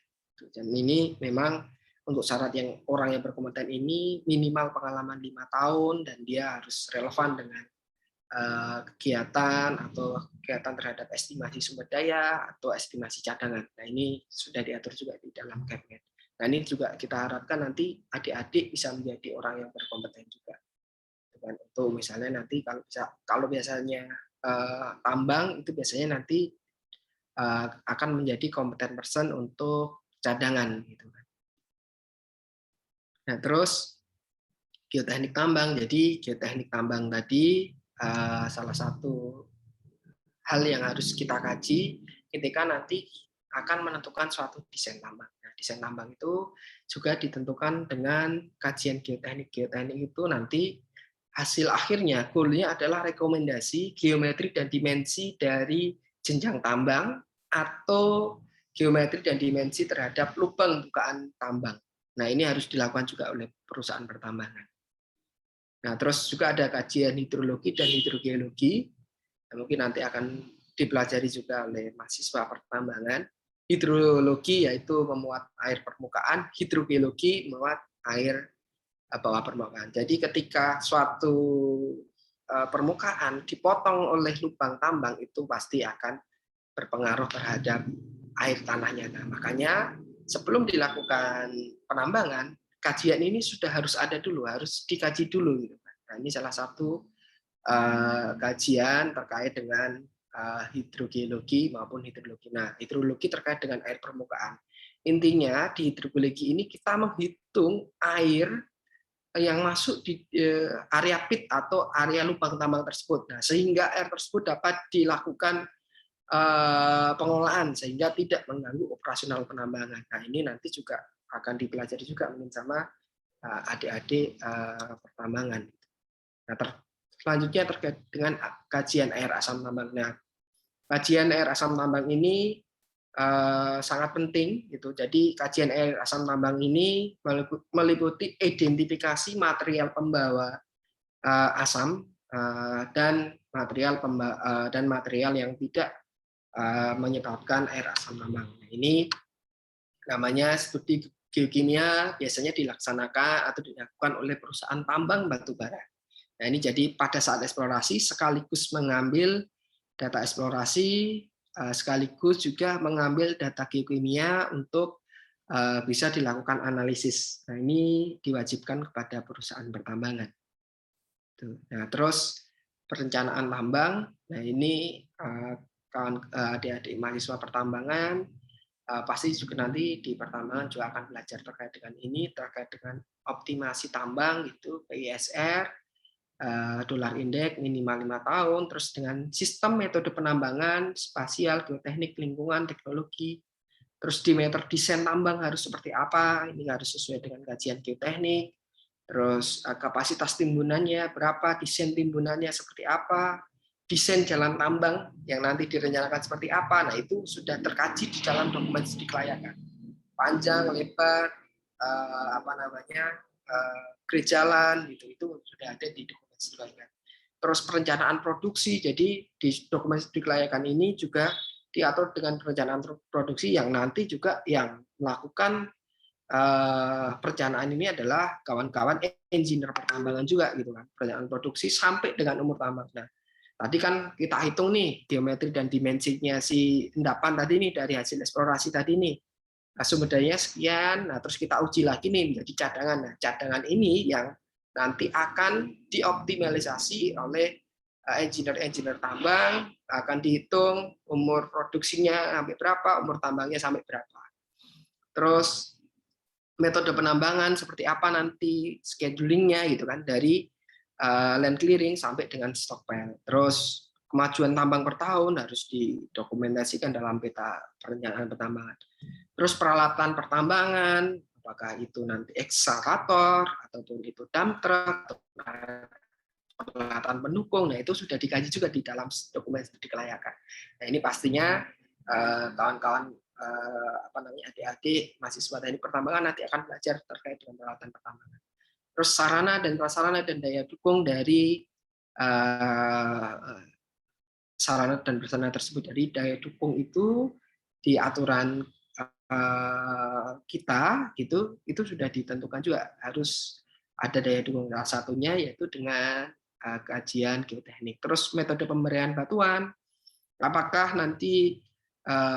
Dan ini memang untuk syarat yang orang yang berkompeten ini minimal pengalaman 5 tahun dan dia harus relevan dengan kegiatan atau kegiatan terhadap estimasi sumber daya atau estimasi cadangan. Nah, ini sudah diatur juga di dalam Kepmen. Nah, ini juga kita harapkan nanti adik-adik bisa menjadi orang yang berkompeten juga. Untuk misalnya nanti kalau biasanya tambang itu biasanya nanti akan menjadi kompeten person untuk cadangan gitu kan. Nah, terus geoteknik tambang. Jadi geoteknik tambang tadi salah satu hal yang harus kita kaji ketika nanti akan menentukan suatu desain tambang. Nah, desain tambang itu juga ditentukan dengan kajian geoteknik. Geoteknik itu nanti hasil akhirnya, goalnya adalah rekomendasi geometri dan dimensi dari jenjang tambang atau geometri dan dimensi terhadap lubang bukaan tambang. Nah, ini harus dilakukan juga oleh perusahaan pertambangan. Nah, terus juga ada kajian hidrologi dan hidrogeologi. Nah, mungkin nanti akan dipelajari juga oleh mahasiswa pertambangan. Hidrologi yaitu memuat air permukaan, hidrogeologi memuat air bawah permukaan. Jadi ketika suatu permukaan dipotong oleh lubang tambang itu pasti akan berpengaruh terhadap air tanahnya. Nah, makanya sebelum dilakukan penambangan, kajian ini sudah harus ada dulu, harus dikaji dulu. Nah, ini salah satu kajian terkait dengan hidrogeologi maupun hidrologi. Nah, hidrologi terkait dengan air permukaan. Intinya di hidrogeologi ini kita menghitung air yang masuk di area pit atau area lubang tambang tersebut. Nah, sehingga air tersebut dapat dilakukan pengolahan sehingga tidak mengganggu operasional penambangan. Nah, ini nanti juga akan dipelajari juga mungkin sama adik-adik pertambangan. Nah, selanjutnya terkait dengan kajian air asam tambang. Nah, kajian air asam tambang ini sangat penting gitu. Jadi kajian air asam tambang ini meliputi identifikasi material pembawa asam dan material yang tidak menyebabkan air asam tambang. Nah, ini namanya studi geokimia biasanya dilaksanakan atau dilakukan oleh perusahaan tambang batubara. Nah, ini jadi pada saat eksplorasi sekaligus mengambil data eksplorasi, sekaligus juga mengambil data geokimia untuk bisa dilakukan analisis. Nah, ini diwajibkan kepada perusahaan pertambangan. Nah, terus perencanaan tambang. Nah, ini adik-adik mahasiswa pertambangan pasti juga nanti di pertambangan juga akan belajar terkait dengan ini, terkait dengan optimasi tambang gitu, PISR, dolar indeks minimal 5 tahun, terus dengan sistem metode penambangan, spasial, geoteknik, lingkungan, teknologi, terus diameter desain tambang harus seperti apa, ini harus sesuai dengan kajian geoteknik, terus kapasitas timbunannya berapa, desain timbunannya seperti apa, desain jalan tambang yang nanti direncanakan seperti apa. Nah, itu sudah terkaji di dalam dokumen studi kelayakan. Panjang, lebar, grade jalan itu sudah ada di dokumen studi kelayakan. Terus perencanaan produksi, jadi di dokumen studi kelayakan ini juga diatur dengan perencanaan produksi yang nanti juga yang melakukan perencanaan ini adalah kawan-kawan engineer pertambangan juga gitu kan, perencanaan produksi sampai dengan umur tambang. Nah, tadi kan kita hitung nih geometri dan dimensinya si endapan tadi nih dari hasil eksplorasi tadi nih. Nah, sumber dayanya sekian, nah terus kita uji lagi nih menjadi cadangan. Nah, cadangan ini yang nanti akan dioptimalisasi oleh engineer-engineer tambang, akan dihitung umur produksinya sampai berapa, umur tambangnya sampai berapa. Terus metode penambangan seperti apa nanti, schedulingnya gitu kan, dari land clearing sampai dengan stockpile. Terus kemajuan tambang per tahun harus didokumentasikan dalam peta perencanaan pertambangan. Terus peralatan pertambangan, apakah itu nanti ekskavator ataupun itu dump truck atau peralatan pendukung, nah itu sudah dikaji juga di dalam dokumen studi kelayakan. Nah, ini pastinya kawan-kawan adik-adik mahasiswa teknik pertambangan nanti akan belajar terkait dengan peralatan pertambangan. Terus sarana dan prasarana dan daya dukung dari sarana dan prasarana tersebut. Jadi daya dukung itu di aturan kita gitu, itu sudah ditentukan juga harus ada daya dukung. Salah satunya yaitu dengan kajian geoteknik. Terus metode pemberian batuan, apakah nanti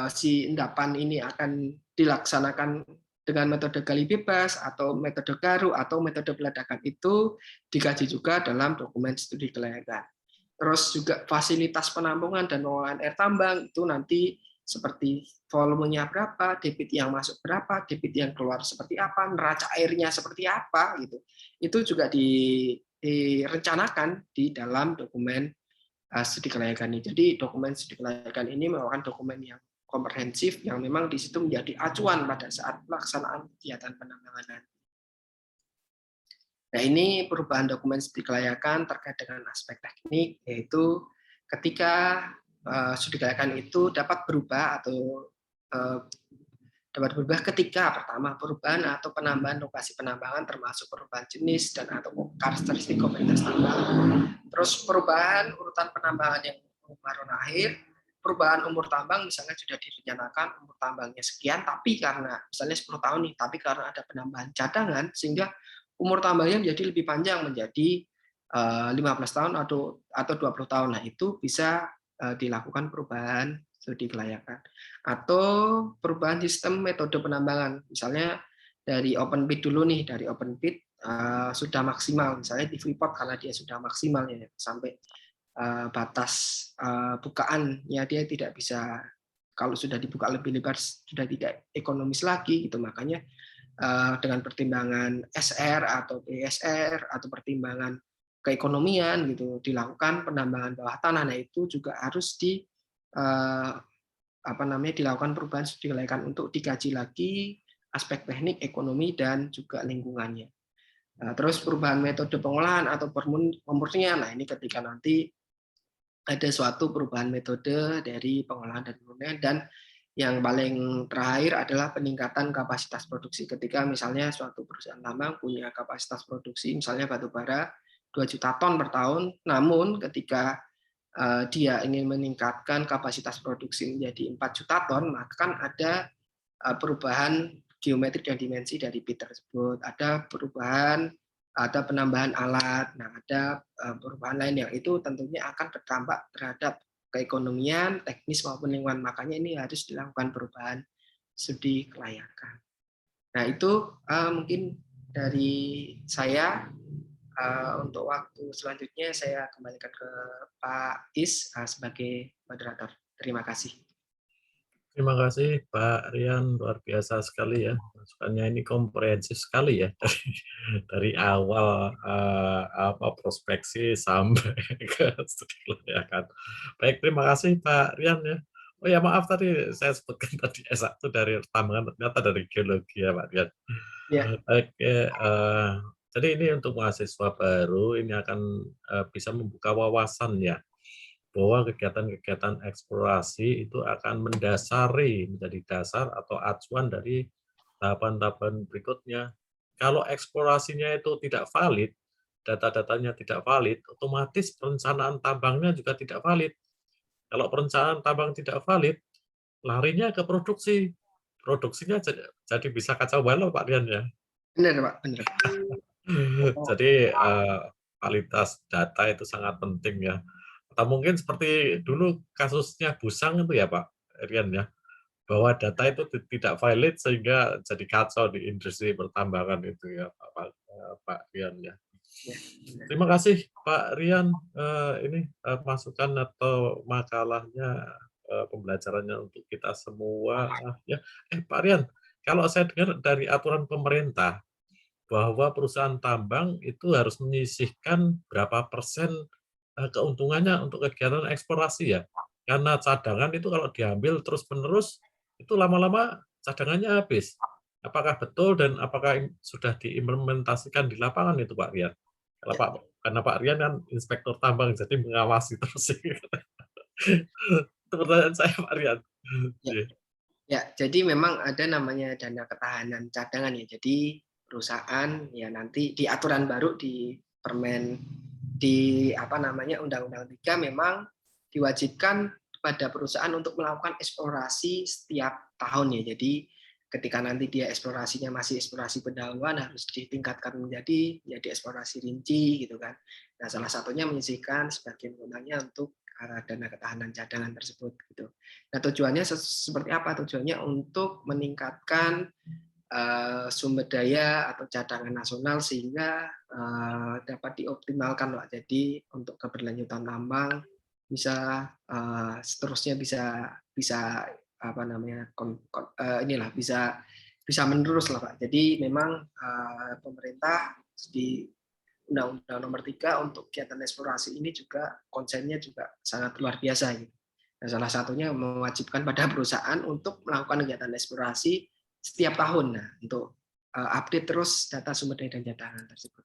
si endapan ini akan dilaksanakan dengan metode gali bebas atau metode garu atau metode peledakan, itu dikaji juga dalam dokumen studi kelayakan. Terus juga fasilitas penampungan dan pengolahan air tambang itu nanti seperti volumenya berapa, debit yang masuk berapa, debit yang keluar seperti apa, neraca airnya seperti apa gitu. Itu juga direncanakan di dalam dokumen studi kelayakan ini. Jadi dokumen studi kelayakan ini merupakan dokumen yang komprehensif yang memang di situ menjadi acuan pada saat pelaksanaan kegiatan penambangan. Nah, ini perubahan dokumen studi kelayakan terkait dengan aspek teknik, yaitu ketika studi kelayakan itu dapat berubah atau dapat berubah ketika pertama perubahan atau penambahan lokasi penambangan termasuk perubahan jenis dan atau karakteristik komoditas tambang. Terus perubahan urutan penambangan yang baru akhir, perubahan umur tambang misalnya sudah direncanakan umur tambangnya sekian, tapi karena misalnya 10 tahun nih, tapi karena ada penambahan cadangan sehingga umur tambangnya menjadi lebih panjang menjadi 15 tahun atau 20 tahun. Nah, itu bisa dilakukan perubahan studi kelayakan. Atau perubahan sistem metode penambangan. Misalnya dari open pit dulu nih, dari open pit sudah maksimal, misalnya di Freeport karena dia sudah maksimal ya, sampai batas bukaannya dia tidak bisa, kalau sudah dibuka lebih lebar sudah tidak ekonomis lagi gitu, makanya dengan pertimbangan SR atau PSR atau pertimbangan keekonomian gitu dilakukan penambangan bawah tanah. Nah, itu juga harus dilakukan perubahan studi kelayakan untuk dikaji lagi aspek teknik, ekonomi dan juga lingkungannya. Nah, terus perubahan metode pengolahan atau pemurnian. Nah, ini ketika nanti ada suatu perubahan metode dari pengolahan dan pemurnian, dan yang paling terakhir adalah peningkatan kapasitas produksi. Ketika misalnya suatu perusahaan tambang punya kapasitas produksi misalnya batu bara 2 juta ton per tahun, namun ketika dia ingin meningkatkan kapasitas produksi menjadi 4 juta ton, maka kan ada perubahan geometri dan dimensi dari pit tersebut, ada perubahan, ada penambahan alat, nah ada perubahan lain yang itu tentunya akan berdampak terhadap keekonomian, teknis maupun lingkungan. Makanya ini harus dilakukan perubahan studi kelayakan. Nah, itu mungkin dari saya. Untuk waktu selanjutnya saya kembalikan ke Pak Is sebagai moderator. Terima kasih. Terima kasih Pak Rian, luar biasa sekali ya. Masukannya ini komprehensif sekali ya dari awal prospeksi sampai ke studi kelayakan. Baik, terima kasih Pak Rian ya. Oh ya maaf tadi saya sebutkan tadi S1 dari pertambangan, ternyata dari geologi ya Pak Rian. Ya, Oke, jadi ini untuk mahasiswa baru ini akan bisa membuka wawasan ya, bahwa kegiatan-kegiatan eksplorasi itu akan mendasari, menjadi dasar atau acuan dari tahapan-tahapan berikutnya. Kalau eksplorasinya itu tidak valid, data-datanya tidak valid, otomatis perencanaan tambangnya juga tidak valid. Kalau perencanaan tambang tidak valid, larinya ke produksi. Produksinya jadi bisa kacau balau Pak Rian ya. benar Pak, benar. Jadi kualitas data itu sangat penting ya. Atau mungkin seperti dulu kasusnya Busang itu ya Pak Rian ya, bahwa data itu tidak valid sehingga jadi kacau di industri pertambangan itu ya Pak Rian ya. Ya, benar. Terima kasih Pak Rian, ini masukan atau makalahnya, pembelajarannya untuk kita semua ya. Pak Rian, kalau saya dengar dari aturan pemerintah bahwa perusahaan tambang itu harus menyisihkan berapa persen keuntungannya untuk kegiatan eksplorasi ya. Karena cadangan itu kalau diambil terus-menerus, itu lama-lama cadangannya habis. Apakah betul dan apakah sudah diimplementasikan di lapangan itu Pak Rian? Ya, Karena Pak Rian kan inspektur tambang, jadi mengawasi terus. Itu pertanyaan saya Pak Rian. ya. Ya, jadi memang ada namanya dana ketahanan cadangan ya. Jadi perusahaan ya nanti di aturan baru di Permen di apa namanya Undang-Undang 3 memang diwajibkan pada perusahaan untuk melakukan eksplorasi setiap tahun ya. Jadi ketika nanti dia eksplorasinya masih eksplorasi pendahuluan harus ditingkatkan menjadi eksplorasi rinci gitu kan. Nah, salah satunya menyisihkan sebagian gunanya untuk dana ketahanan cadangan tersebut gitu. Nah, tujuannya seperti apa? Tujuannya untuk meningkatkan sumber daya atau cadangan nasional sehingga dapat dioptimalkan, Pak. Jadi untuk keberlanjutan tambang bisa seterusnya bisa bisa apa namanya inilah bisa menerus lah, Pak. Jadi memang pemerintah di Undang-Undang Nomor 3 untuk kegiatan eksplorasi ini juga konsennya juga sangat luar biasa gitu. Nah, salah satunya mewajibkan pada perusahaan untuk melakukan kegiatan eksplorasi setiap tahun, nah, untuk update terus data sumber daya dan cadangan tersebut.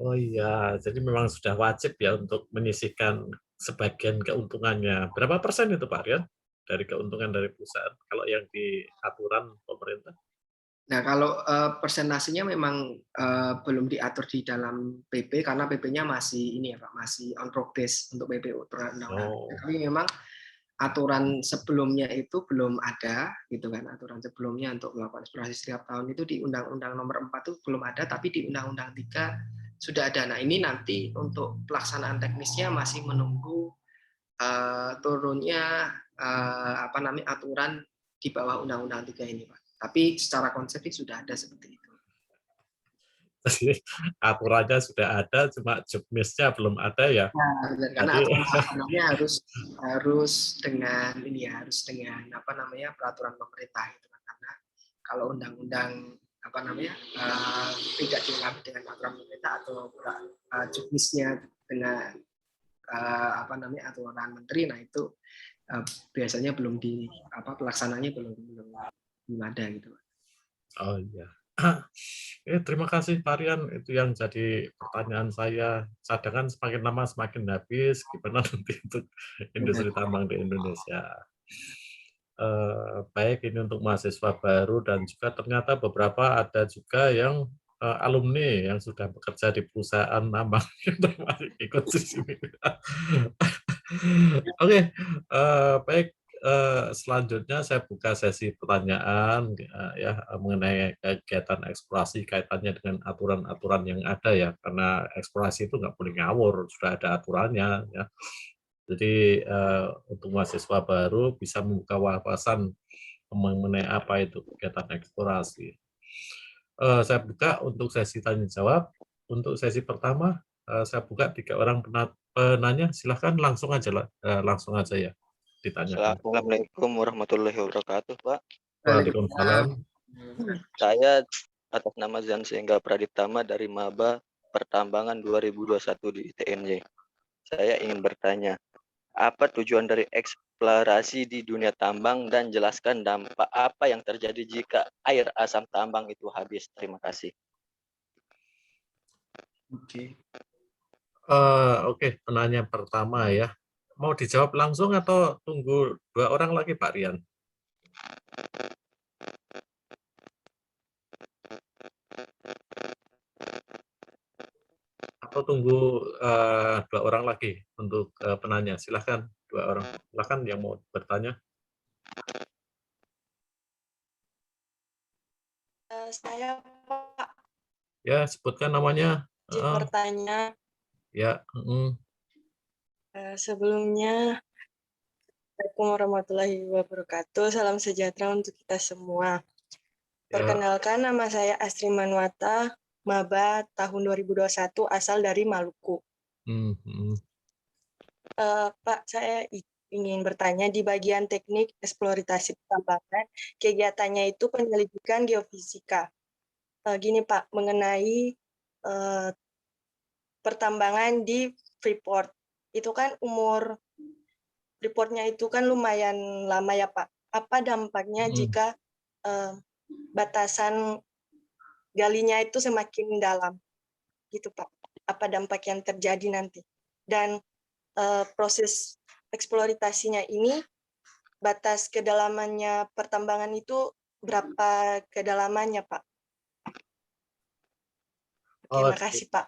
Oh iya, jadi memang sudah wajib ya untuk menyisihkan sebagian keuntungannya. Berapa persen itu Pak Rian dari keuntungan dari perusahaan kalau yang di aturan pemerintah? Nah, kalau persentasenya memang belum diatur di dalam PP karena PP-nya masih ini ya Pak, masih on progress untuk PP undang-undang. Oh, Tapi memang aturan sebelumnya itu belum ada gitu kan, aturan sebelumnya untuk melakukan eksplorasi setiap tahun itu di Undang-Undang Nomor 4 itu belum ada, tapi di Undang-Undang 3 sudah ada. Nah, ini nanti untuk pelaksanaan teknisnya masih menunggu turunnya apa namanya aturan di bawah Undang-Undang 3 ini, Pak. Tapi secara konsepsi sudah ada seperti itu. jadi aturannya sudah ada, cuma jobdesk-nya belum ada ya. Nah, karena Jadi aturan pelaksananya harus dengan ini ya, harus dengan apa namanya peraturan pemerintah itu kan. Karena kalau undang-undang apa namanya tidak dilengkapi dengan aturan pemerintah atau juknisnya dengan apa namanya aturan menteri, nah itu biasanya belum di apa pelaksananya belum ada gitu. oh iya. Terima kasih Pak Rian, itu yang jadi pertanyaan saya. Cadangan semakin lama semakin habis, gimana nanti untuk industri tambang di Indonesia? Baik ini untuk mahasiswa baru dan juga ternyata beberapa ada juga yang alumni yang sudah bekerja di perusahaan tambang yang termasuk ikut di sini. Oke, baik. Selanjutnya saya buka sesi pertanyaan ya mengenai kegiatan eksplorasi kaitannya dengan aturan-aturan yang ada ya, karena eksplorasi itu nggak boleh ngawur, sudah ada aturannya ya. Jadi untuk mahasiswa baru bisa membuka wawasan mengenai apa itu kegiatan eksplorasi. Saya buka untuk sesi tanya jawab. Untuk sesi pertama, Saya buka 3 orang penanya, silahkan langsung aja lah, langsung aja ya ditanyakan. Assalamualaikum warahmatullahi wabarakatuh, Pak. Waalaikumsalam. Saya atas nama Zan Sehingga Pradiptama dari Maba Pertambangan 2021 di ITNJ. Saya ingin bertanya, apa tujuan dari eksplorasi di dunia tambang dan jelaskan dampak apa yang terjadi jika air asam tambang itu habis. Terima kasih. Oke. Oke, penanya pertama ya. Mau dijawab langsung atau tunggu 2 orang lagi, Pak Rian? Atau tunggu 2 orang lagi untuk penanya? Silahkan 2 orang. Silahkan yang mau bertanya. Saya Pak Ya, sebutkan namanya. izin bertanya. Ya. Sebelumnya, Assalamualaikum warahmatullahi wabarakatuh. Salam sejahtera untuk kita semua. Ya. Perkenalkan, nama saya Astri Manwata, Maba tahun 2021, asal dari Maluku. Pak, saya ingin bertanya, di bagian teknik eksploitasi pertambangan, kegiatannya itu penyelidikan geofisika. Gini Pak, mengenai pertambangan di Freeport. Itu kan umur Freeport-nya itu kan lumayan lama ya Pak. Apa dampaknya jika batasan galinya itu semakin dalam? Gitu Pak. Apa dampak yang terjadi nanti? Dan proses eksploitasinya ini, batas kedalamannya pertambangan itu berapa kedalamannya Pak? Terima kasih Pak.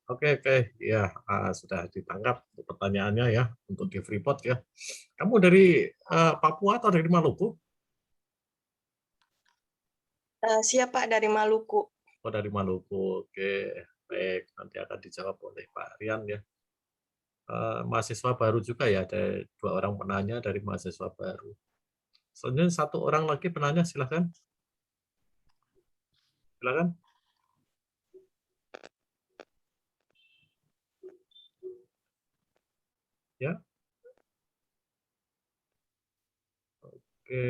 Oke, ya sudah ditangkap pertanyaannya ya untuk di Freeport ya. Kamu dari Papua atau dari Maluku? Siapa dari Maluku? Oh, dari Maluku. Oke, baik. Nanti akan dijawab oleh Pak Rian ya. Mahasiswa baru juga ya, ada 2 orang penanya dari mahasiswa baru. Selanjutnya 1 orang lagi penanya, silakan. Silakan. Ya. Oke.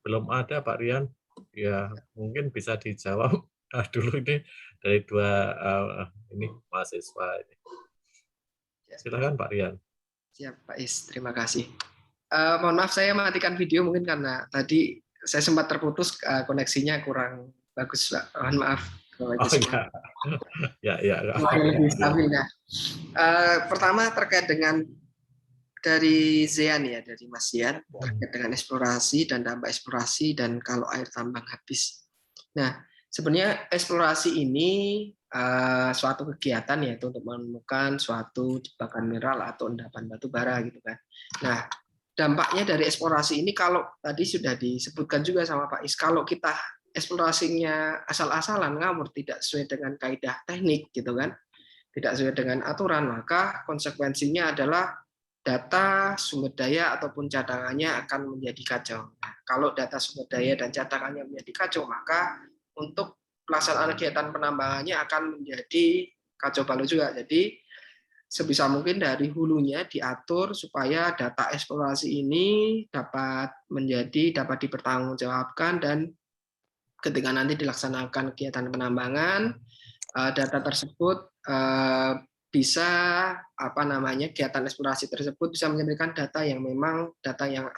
Belum ada Pak Rian. Ya, mungkin bisa dijawab dulu ini dari 2 ini mahasiswa ini. Silakan Pak Rian. Siap Pak Is, terima kasih. Mohon maaf saya matikan video mungkin karena tadi saya sempat terputus, koneksinya kurang bagus Pak. Mohon maaf. Oh ya. Ya. Lebih stabil. Nah, pertama terkait dengan dari Zean ya, dari Mas Zian, terkait dengan eksplorasi dan dampak eksplorasi dan kalau air tambang habis. Nah, sebenarnya eksplorasi ini suatu kegiatan yaitu untuk menemukan suatu jebakan mineral atau endapan batu bara gitu kan. Nah, dampaknya dari eksplorasi ini kalau tadi sudah disebutkan juga sama Pak Is, kalau kita eksplorasinya asal-asalan ngawur tidak sesuai dengan kaidah teknik gitu kan, tidak sesuai dengan aturan, maka konsekuensinya adalah data sumber daya ataupun cadangannya akan menjadi kacau. Nah, kalau data sumber daya dan cadangannya menjadi kacau, maka untuk pelaksanaan kegiatan penambangannya akan menjadi kacau balau juga. Jadi sebisa mungkin dari hulunya diatur supaya data eksplorasi ini dapat dipertanggungjawabkan, dan ketika nanti dilaksanakan kegiatan penambangan, data tersebut bisa kegiatan eksplorasi tersebut bisa menyampaikan data yang memang data yang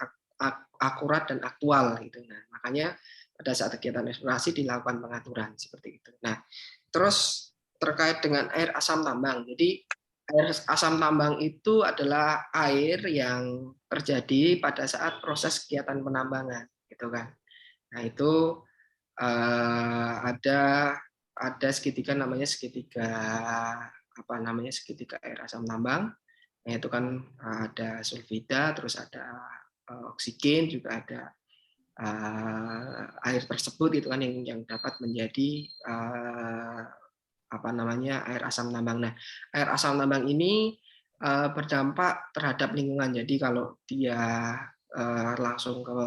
akurat dan aktual gitu. Nah, makanya pada saat kegiatan eksplorasi dilakukan pengaturan seperti itu. Nah, terus terkait dengan air asam tambang. Jadi air asam tambang itu adalah air yang terjadi pada saat proses kegiatan penambangan, gitu kan. Nah, itu ada segitiga namanya segitiga air asam tambang. Nah, itu kan ada sulfida, terus ada oksigen, juga ada air tersebut itu kan yang dapat menjadi air asam tambang. Nah, air asam tambang ini berdampak terhadap lingkungan. Jadi kalau dia langsung ke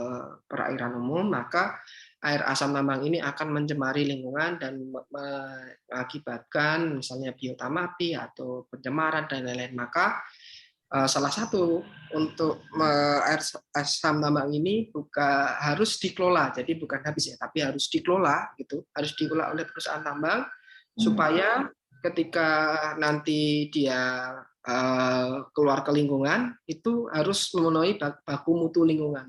perairan umum, maka air asam tambang ini akan mencemari lingkungan dan mengakibatkan misalnya biota mati atau pencemaran dan lain-lain, maka salah satu untuk air asam tambang ini harus dikelola, jadi bukan habis ya, tapi harus dikelola gitu, harus dikelola oleh perusahaan tambang supaya ketika nanti dia keluar ke lingkungan itu harus memenuhi baku mutu lingkungan.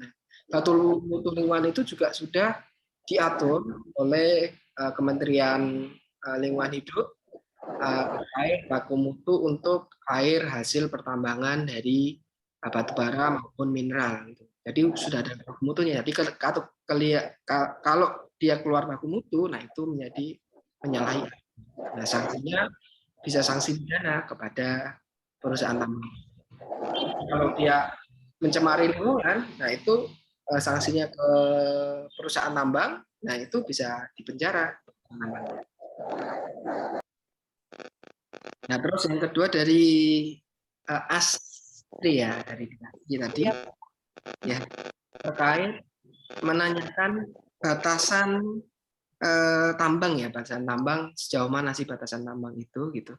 Baku mutu lingkungan itu juga sudah diatur oleh Kementerian Lingkungan Hidup terkait baku mutu untuk air hasil pertambangan dari batubara maupun mineral. Jadi sudah ada baku mutunya. Jadi kalau dia keluar baku mutu, nah itu menjadi penyalahi. Nah, sanksinya bisa sanksi pidana kepada perusahaan tambang. Kalau dia mencemari lingkungan, nah itu sanksinya ke perusahaan tambang, nah itu bisa dipenjara. Nah, terus yang kedua dari Astri ya, dari tadi ya, terkait menanyakan batasan tambang ya, batasan tambang sejauh mana sih batasan tambang itu gitu.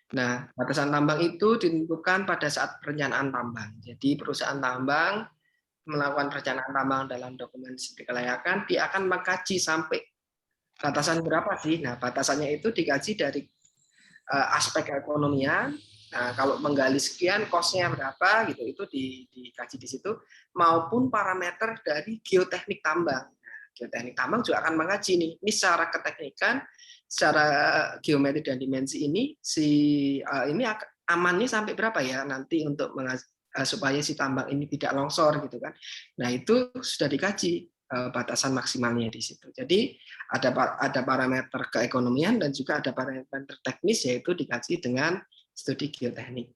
Nah, batasan tambang itu ditentukan pada saat perencanaan tambang. Jadi perusahaan tambang melakukan perencanaan tambang dalam dokumen studi kelayakan, dia akan mengkaji sampai batasan berapa sih. Nah, batasannya itu dikaji dari aspek keekonomian. Nah, kalau menggali sekian, cost-nya berapa gitu, itu dikaji di situ, maupun parameter dari geoteknik tambang. Nah, geoteknik tambang juga akan mengkaji ini secara keteknikan, secara geometri dan dimensi ini ini amannya sampai berapa ya nanti untuk supaya si tambang ini tidak longsor gitu kan. Nah, itu sudah dikaji batasan maksimalnya di situ. Jadi ada parameter keekonomian dan juga ada parameter teknis, yaitu dikaji dengan studi geoteknik.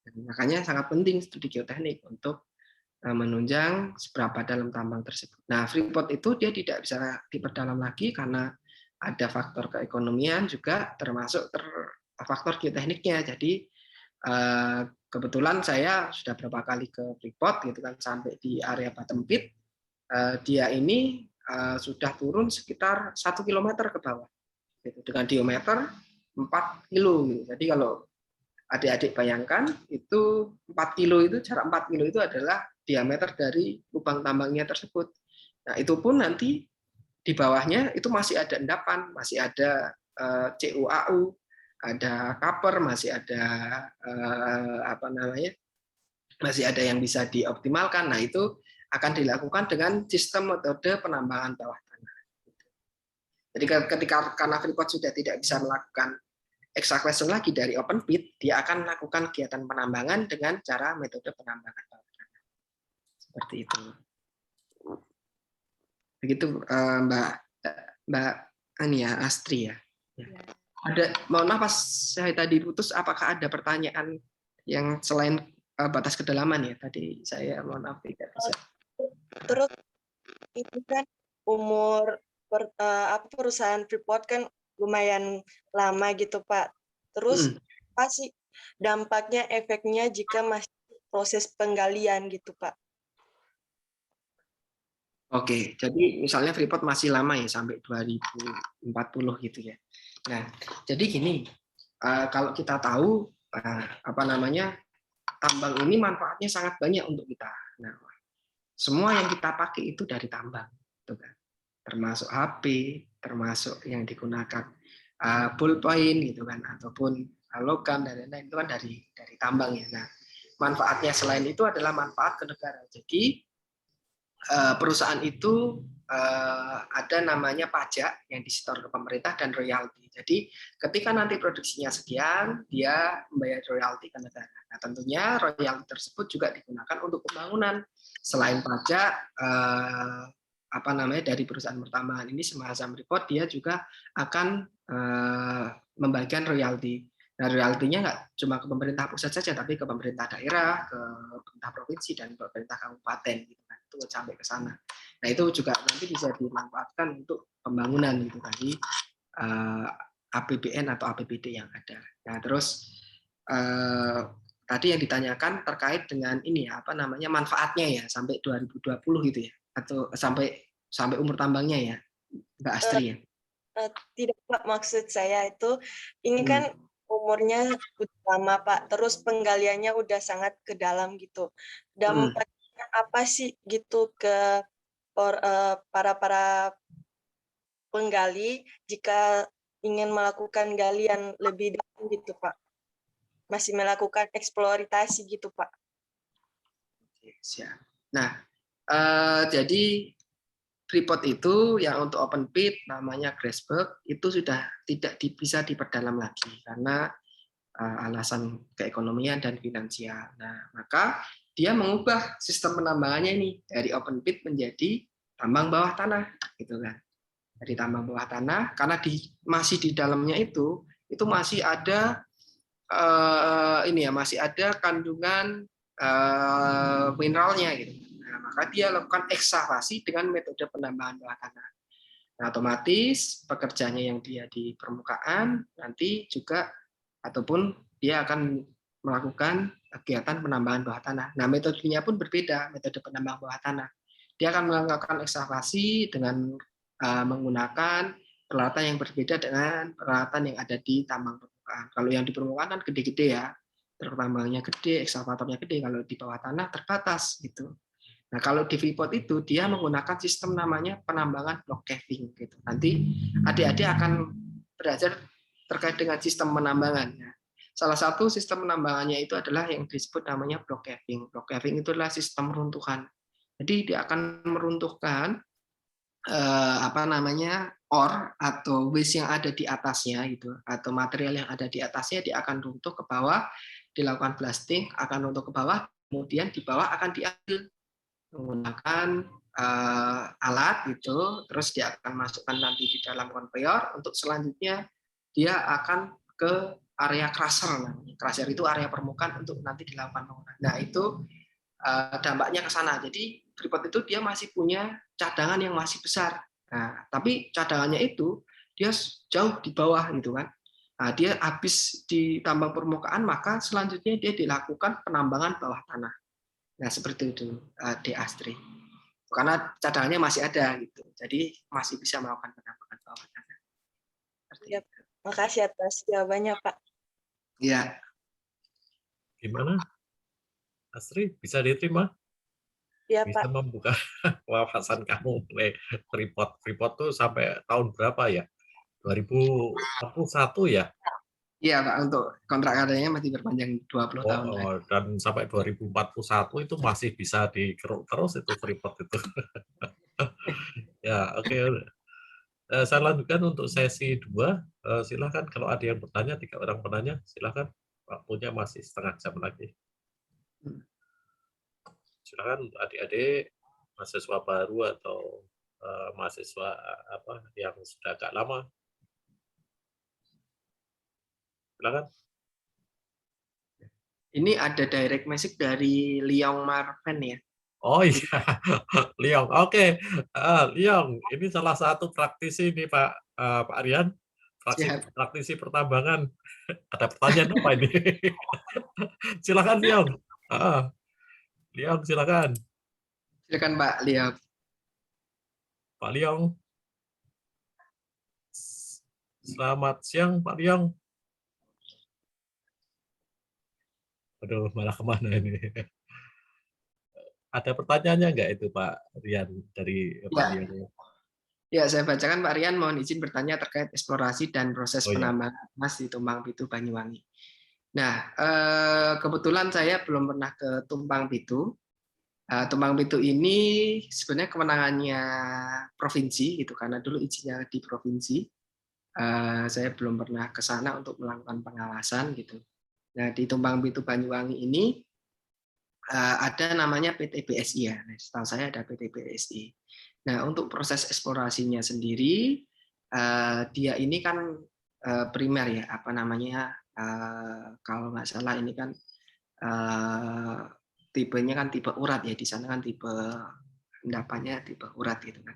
Dan makanya sangat penting studi geoteknik untuk menunjang seberapa dalam tambang tersebut. Nah, Freeport itu dia tidak bisa diperdalam lagi karena ada faktor keekonomian juga termasuk faktor geotekniknya. Jadi kebetulan saya sudah berapa kali ke Freeport gitu kan, sampai di area bottom pit, dia ini sudah turun sekitar 1 kilometer ke bawah gitu, dengan diameter 4 kilo gitu. Jadi kalau adik-adik bayangkan itu 4 kilo itu, jarak 4 kilo itu adalah diameter dari lubang tambangnya tersebut. Nah, itu pun nanti di bawahnya itu masih ada endapan, masih ada CuAu, ada copper, masih ada masih ada yang bisa dioptimalkan. Nah, itu akan dilakukan dengan sistem metode penambangan bawah tanah. Jadi ketika karena Freeport sudah tidak bisa melakukan extraction lagi dari open pit, dia akan melakukan kegiatan penambangan dengan cara metode penambangan bawah tanah. Seperti itu. Begitu Mbak Ania Astri ya. Mohon maaf pas saya tadi putus, apakah ada pertanyaan yang selain batas kedalaman ya? Tadi saya mohon maaf tidak bisa. Terus itu kan umur perusahaan Freeport kan lumayan lama gitu Pak. Terus apa sih dampaknya, efeknya jika masih proses penggalian gitu Pak? Oke, jadi misalnya Freeport masih lama ya, sampai 2040 gitu ya. Nah, jadi gini, kalau kita tahu tambang ini manfaatnya sangat banyak untuk kita. Nah, semua yang kita pakai itu dari tambang, gitu kan. Termasuk HP, termasuk yang digunakan pulpen gitu kan, ataupun logam dan lain-lain, itu kan dari tambang ya. Nah, manfaatnya selain itu adalah manfaat ke negara. Jadi perusahaan itu ada namanya pajak yang disetor ke pemerintah dan royalti. Jadi ketika nanti produksinya sekian, dia membayar royalti ke negara. Nah, tentunya royalti tersebut juga digunakan untuk pembangunan. Selain pajak, dari perusahaan pertambangan ini semacam Freeport, dia juga akan membagikan royalti. Nah, royaltinya nggak cuma ke pemerintah pusat saja, tapi ke pemerintah daerah, ke pemerintah provinsi, dan pemerintah kabupaten gitu kan, itu sampai ke sana. Nah, itu juga nanti bisa dimanfaatkan untuk pembangunan itu tadi, APBN atau APBD yang ada. Nah, terus tadi yang ditanyakan terkait dengan ini ya, manfaatnya ya sampai 2020 gitu ya, atau sampai sampai umur tambangnya ya, Mbak Astri ya? Tidak Pak, maksud saya itu ini kan umurnya udah lama Pak, terus penggaliannya udah sangat ke dalam gitu. Dampaknya apa sih gitu ke para penggali jika ingin melakukan galian lebih dalam gitu Pak? Masih melakukan eksploitasi gitu Pak? Siap. Nah, jadi Freeport itu yang untuk open pit namanya Grasberg itu sudah tidak bisa diperdalam lagi karena alasan keekonomian dan finansial. Nah, maka dia mengubah sistem penambangannya ini dari open pit menjadi tambang bawah tanah, gitu kan? Dari tambang bawah tanah karena masih di dalamnya itu masih ada masih ada kandungan mineralnya gitu. Nah, maka dia lakukan ekskavasi dengan metode penambangan bawah tanah. Nah, otomatis pekerjaannya yang dia di permukaan nanti juga ataupun dia akan melakukan kegiatan penambangan bawah tanah. Nah, metodenya pun berbeda, metode penambangan bawah tanah. Dia akan melakukan ekskavasi dengan menggunakan peralatan yang berbeda dengan peralatan yang ada di tambang permukaan. Kalau yang di permukaan kan gede-gede ya, tambangnya gede, ekskavatornya gede. Kalau di bawah tanah terbatas gitu. Nah, kalau di Freeport itu dia menggunakan sistem namanya penambangan block caving gitu. Nanti adik-adik akan belajar terkait dengan sistem penambangan. Nah, salah satu sistem penambangannya itu adalah yang disebut namanya block caving. Block caving itu adalah sistem runtuhan. Jadi dia akan meruntuhkan ore atau waste yang ada di atasnya gitu, atau material yang ada di atasnya dia akan runtuh ke bawah, dilakukan blasting, akan runtuh ke bawah, kemudian di bawah akan diambil menggunakan alat gitu, terus dia akan masukkan nanti di dalam konveyor untuk selanjutnya dia akan ke area crusher. Crusher itu area permukaan untuk nanti dilakukan pengolahan. Nah, itu dampaknya ke sana. Jadi Freeport itu dia masih punya cadangan yang masih besar. Nah, tapi cadangannya itu dia jauh di bawah gitu kan. Nah, dia habis di tambang permukaan, maka selanjutnya dia dilakukan penambangan bawah tanah. Nah, seperti itu, De Astri. Karena cadangannya masih ada gitu. Jadi masih bisa melakukan penambangan bawah tanah. Ya, makasih atas jawabannya, Pak. Iya. Gimana? Astri, bisa diterima? Iya, bisa Pak. membuka wawasan kamu oleh Freeport. Freeport tuh sampai tahun berapa ya? 2041 ya? Iya, Pak, untuk kontrak karyanya masih berpanjang 20 tahun. Dan sampai 2041 itu masih bisa dikeruk terus itu Freeport itu. Ya, oke. Saya lanjutkan untuk sesi 2. Silakan kalau ada yang bertanya, 3 orang penanya, silakan. Waktunya masih setengah jam lagi. Silakan adik-adik, mahasiswa baru atau mahasiswa yang sudah agak lama. Silakan. Ini ada direct message dari Liang Marven ya. Oh iya, Liang. Oke, Liang, ini salah satu praktisi nih Pak Aryan, praktisi pertambangan. Ada pertanyaan apa ini? Silakan Liang. Liang, silakan. Silakan Pak Liang. Pak Liang. Selamat siang Pak Liang. Aduh, malah kemana ini? Ada pertanyaannya nggak itu Pak Rian dari Pak Liang? Ya, saya bacakan Pak Rian, mohon izin bertanya terkait eksplorasi dan proses penambangan emas di Tumpang Pitu Banyuwangi. Nah, kebetulan saya belum pernah ke Tumpang Pitu. Tumpang Pitu ini sebenarnya kewenangannya provinsi, gitu, karena dulu izinnya di provinsi. Saya belum pernah ke sana untuk melakukan pengawasan, gitu. Nah, di Tumpang Pitu Banyuwangi ini ada namanya PT BSI ya. Setahu saya ada PT BSI. Nah, untuk proses eksplorasinya sendiri, dia ini kan primer ya, kalau nggak salah ini kan tipenya kan tipe urat ya, di sana kan tipe endapannya tipe urat gitu kan.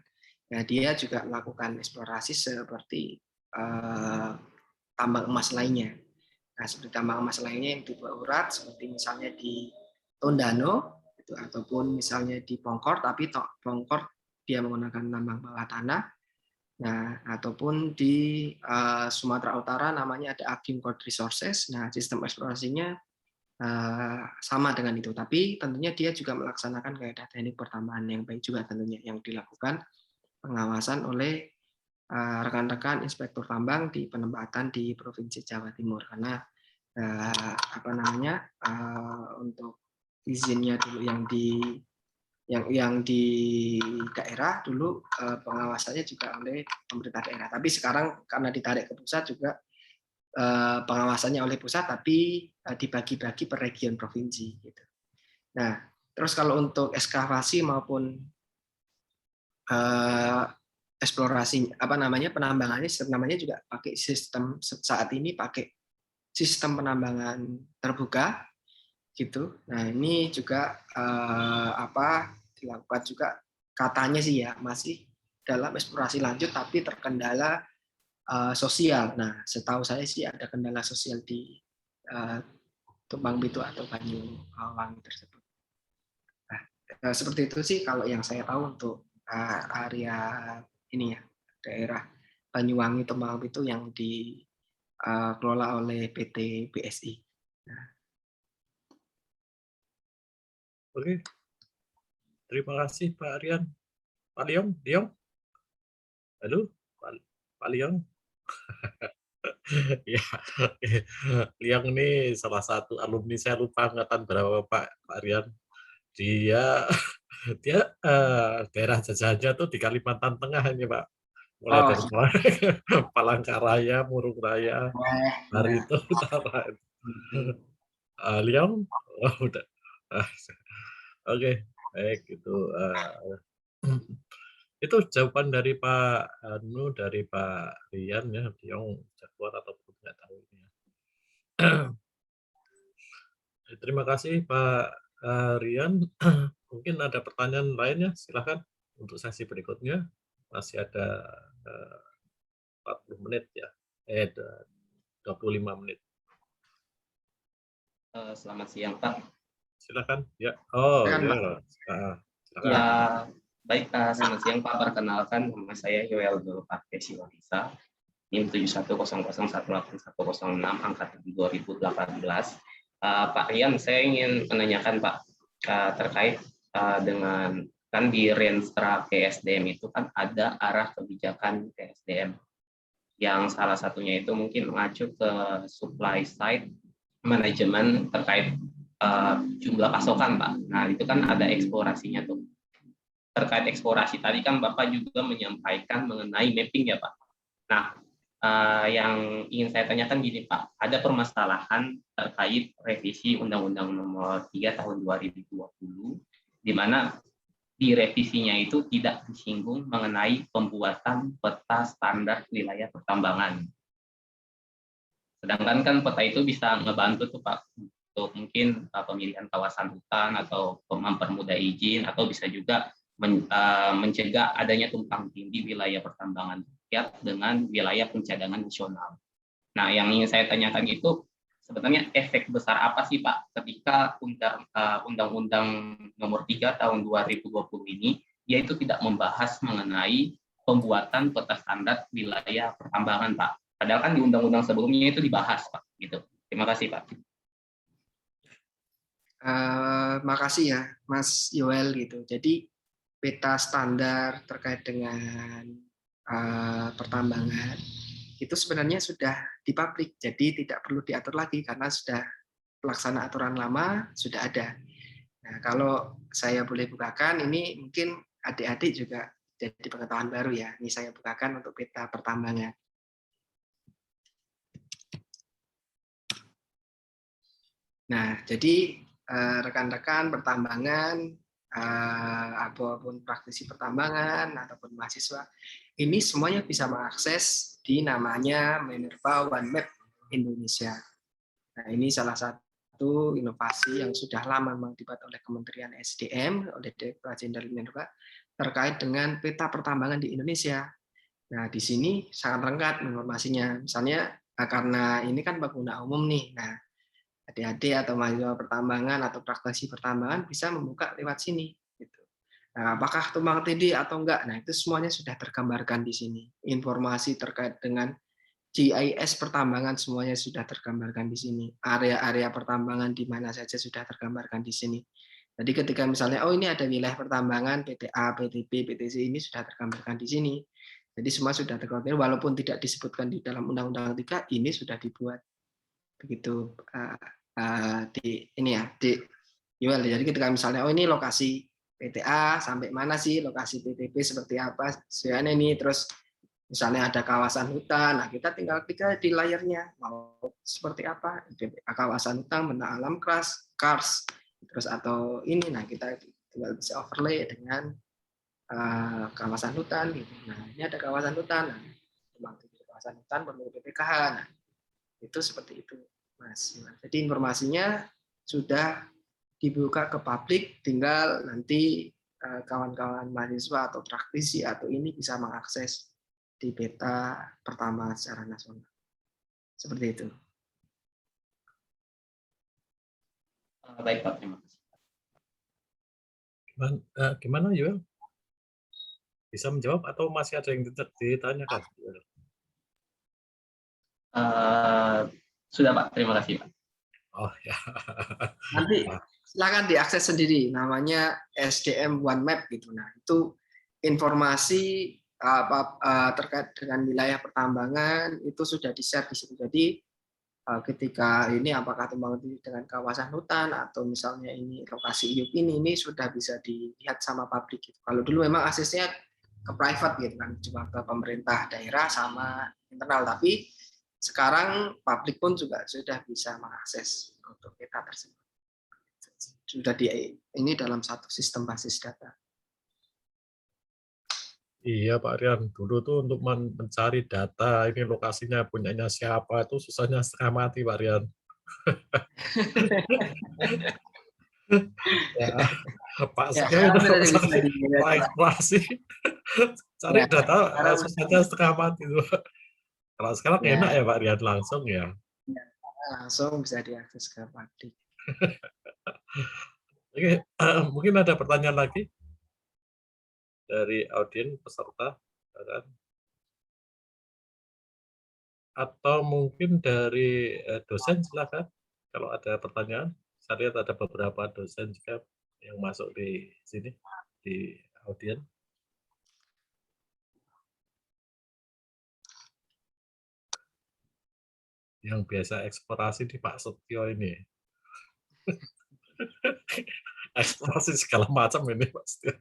Nah, dia juga melakukan eksplorasi seperti tambang emas lainnya. Nah, seperti tambang emas lainnya yang tipe urat, seperti misalnya di Tondano, ataupun misalnya di Pongkor, tapi Pongkor dia menggunakan tambang bawah tanah. Nah, ataupun di Sumatera Utara namanya ada Agim Gold Resources. Nah, sistem eksplorasinya sama dengan itu, tapi tentunya dia juga melaksanakan kaidah teknik pertambangan yang baik juga tentunya yang dilakukan pengawasan oleh rekan-rekan inspektur tambang di penempatan di Provinsi Jawa Timur, karena untuk izinnya dulu yang di daerah dulu pengawasannya juga oleh pemerintah daerah, tapi sekarang karena ditarik ke pusat juga pengawasannya oleh pusat, tapi dibagi-bagi per region provinsi gitu. Nah, terus kalau untuk ekskavasi maupun eksplorasi penambangannya namanya juga pakai sistem, saat ini pakai sistem penambangan terbuka gitu. Nah, ini juga dilakukan juga katanya sih ya masih dalam eksplorasi lanjut tapi terkendala sosial. Nah, setahu saya sih ada kendala sosial di Tumbang Pitu atau Banyuwangi tersebut. Nah, seperti itu sih kalau yang saya tahu untuk area ini ya, daerah Banyuwangi Tumbang Pitu yang dikelola oleh PT BSI. Nah. Oke, terima kasih Pak Aryan. Pak Liong, halo, Pak Liong. Ya, Liang ini salah satu alumni, saya lupa angkatan berapa Pak Aryan. Dia daerah jajahannya tuh di Kalimantan Tengah ini Pak. Mulai dari Palangkaraya, Murung Raya, Barito Utara. Liang, udah. Oke, baik itu. Itu jawaban dari Pak dari Pak Rian ya, Liang jagoan ataupun nggak tahu ini ya. Terima kasih Pak Rian. Mungkin ada pertanyaan lainnya, silakan untuk sesi berikutnya. Masih ada 40 menit ya, 25 menit. Selamat siang Pak. Silakan ya. Oh silakan, ya. Silakan. Ya, baik selamat siang Pak. Perkenalkan nama saya Yoel Dulpake Siwarisa. NIM 7100181106 angkatan 2018. Pak Rian, saya ingin menanyakan Pak terkait dengan kan di Renstra PSDM itu kan ada arah kebijakan PSDM yang salah satunya itu mungkin mengacu ke supply side manajemen terkait jumlah pasokan Pak. Nah itu kan ada eksplorasinya tuh. Terkait eksplorasi tadi kan Bapak juga menyampaikan mengenai mapping ya Pak. Nah yang ingin saya tanyakan gini Pak, ada permasalahan terkait revisi Undang-Undang Nomor 3 Tahun 2020, di mana di revisinya itu tidak disinggung mengenai pembuatan peta standar wilayah pertambangan. Sedangkan kan peta itu bisa ngebantu tuh Pak untuk mungkin pemilihan kawasan hutan atau mempermudah izin, atau bisa juga mencegah adanya tumpang tindih wilayah pertambangan rakyat dengan wilayah pencadangan nasional. Nah, yang ingin saya tanyakan itu sebenarnya efek besar apa sih Pak ketika Undang-Undang Nomor 3 Tahun 2020 ini dia itu tidak membahas mengenai pembuatan peta standar wilayah pertambangan Pak. Padahal kan di undang-undang sebelumnya itu dibahas Pak. Gitu. Terima kasih Pak. Makasih ya Mas Yoel gitu. Jadi peta standar terkait dengan pertambangan itu sebenarnya sudah dipublik, jadi tidak perlu diatur lagi karena sudah pelaksana aturan lama sudah ada. Nah, kalau saya boleh bukakan, ini mungkin adik-adik juga jadi pengetahuan baru ya. Ini saya bukakan untuk peta pertambangan. Nah, jadi rekan-rekan pertambangan ataupun praktisi pertambangan ataupun mahasiswa ini semuanya bisa mengakses di namanya Minerva One Map Indonesia. Nah, ini salah satu inovasi yang sudah lama memang dibuat oleh Kementerian SDM oleh Direktorat Jenderal Minerva terkait dengan peta pertambangan di Indonesia. Nah, di sini sangat lengkap informasinya. Misalnya karena ini kan pengguna umum nih. Nah, adik-adik atau mahasiswa pertambangan atau praktisi pertambangan bisa membuka lewat sini gitu. Nah, apakah tumpang tindih atau enggak? Nah, itu semuanya sudah tergambarkan di sini. Informasi terkait dengan GIS pertambangan semuanya sudah tergambarkan di sini. Area-area pertambangan di mana saja sudah tergambarkan di sini. Jadi ketika misalnya, oh ini ada wilayah pertambangan, PTA, PTB, PTC, ini sudah tergambarkan di sini. Jadi semua sudah tergambarkan, walaupun tidak disebutkan di dalam Undang-Undang 3, ini sudah dibuat. Begitu di ini ya, di UL. Jadi ketika misalnya, oh ini lokasi PTA, sampai mana sih, lokasi PTB seperti apa, sebenarnya ini, terus misalnya ada kawasan hutan, nah kita tinggal klik di layarnya mau seperti apa, kawasan hutan, bentang alam, kars, terus atau ini, nah kita tinggal bisa overlay dengan kawasan hutan gitu. Nah ini ada kawasan hutan, nah memang kawasan hutan perlu PPKH, nah itu seperti itu Mas. Jadi informasinya sudah dibuka ke publik, tinggal nanti kawan-kawan mahasiswa atau praktisi atau ini bisa mengakses di peta pertama secara nasional. Seperti itu. Baik Pak, terima kasih. Gimana Yuel? Bisa menjawab atau masih ada yang ditanyakan? Sudah Pak, terima kasih Pak. Oh ya. Nanti silakan diakses sendiri, namanya SDM One Map gitu. Nah itu informasi terkait dengan wilayah pertambangan itu sudah di-share di situ. Jadi ketika ini apakah tumpang tindih dengan kawasan hutan atau misalnya ini lokasi IUP ini sudah bisa dilihat sama publik gitu. Kalau dulu memang aksesnya ke private gitu kan, cuma ke pemerintah daerah sama internal, tapi sekarang publik pun juga sudah bisa mengakses untuk peta tersebut. Sudah ini dalam satu sistem basis data. Iya Pak Rian, dulu tuh untuk mencari data ini lokasinya punyanya siapa itu susahnya setengah mati Pak Rian. Ya, Pak Setia itu eksplorasi cari data susahnya setengah mati tuh. Kalau sekarang enak ya Pak Rian, langsung ya. Langsung bisa diakses ke publik. Oke, mungkin ada pertanyaan lagi dari audiens peserta, kan? Atau mungkin dari dosen, silakan. Kalau ada pertanyaan, saya lihat ada beberapa dosen juga yang masuk di sini, di audiens. Yang biasa eksplorasi di Pak Setio ini. Eksplorasi segala macam ini Pak Setio.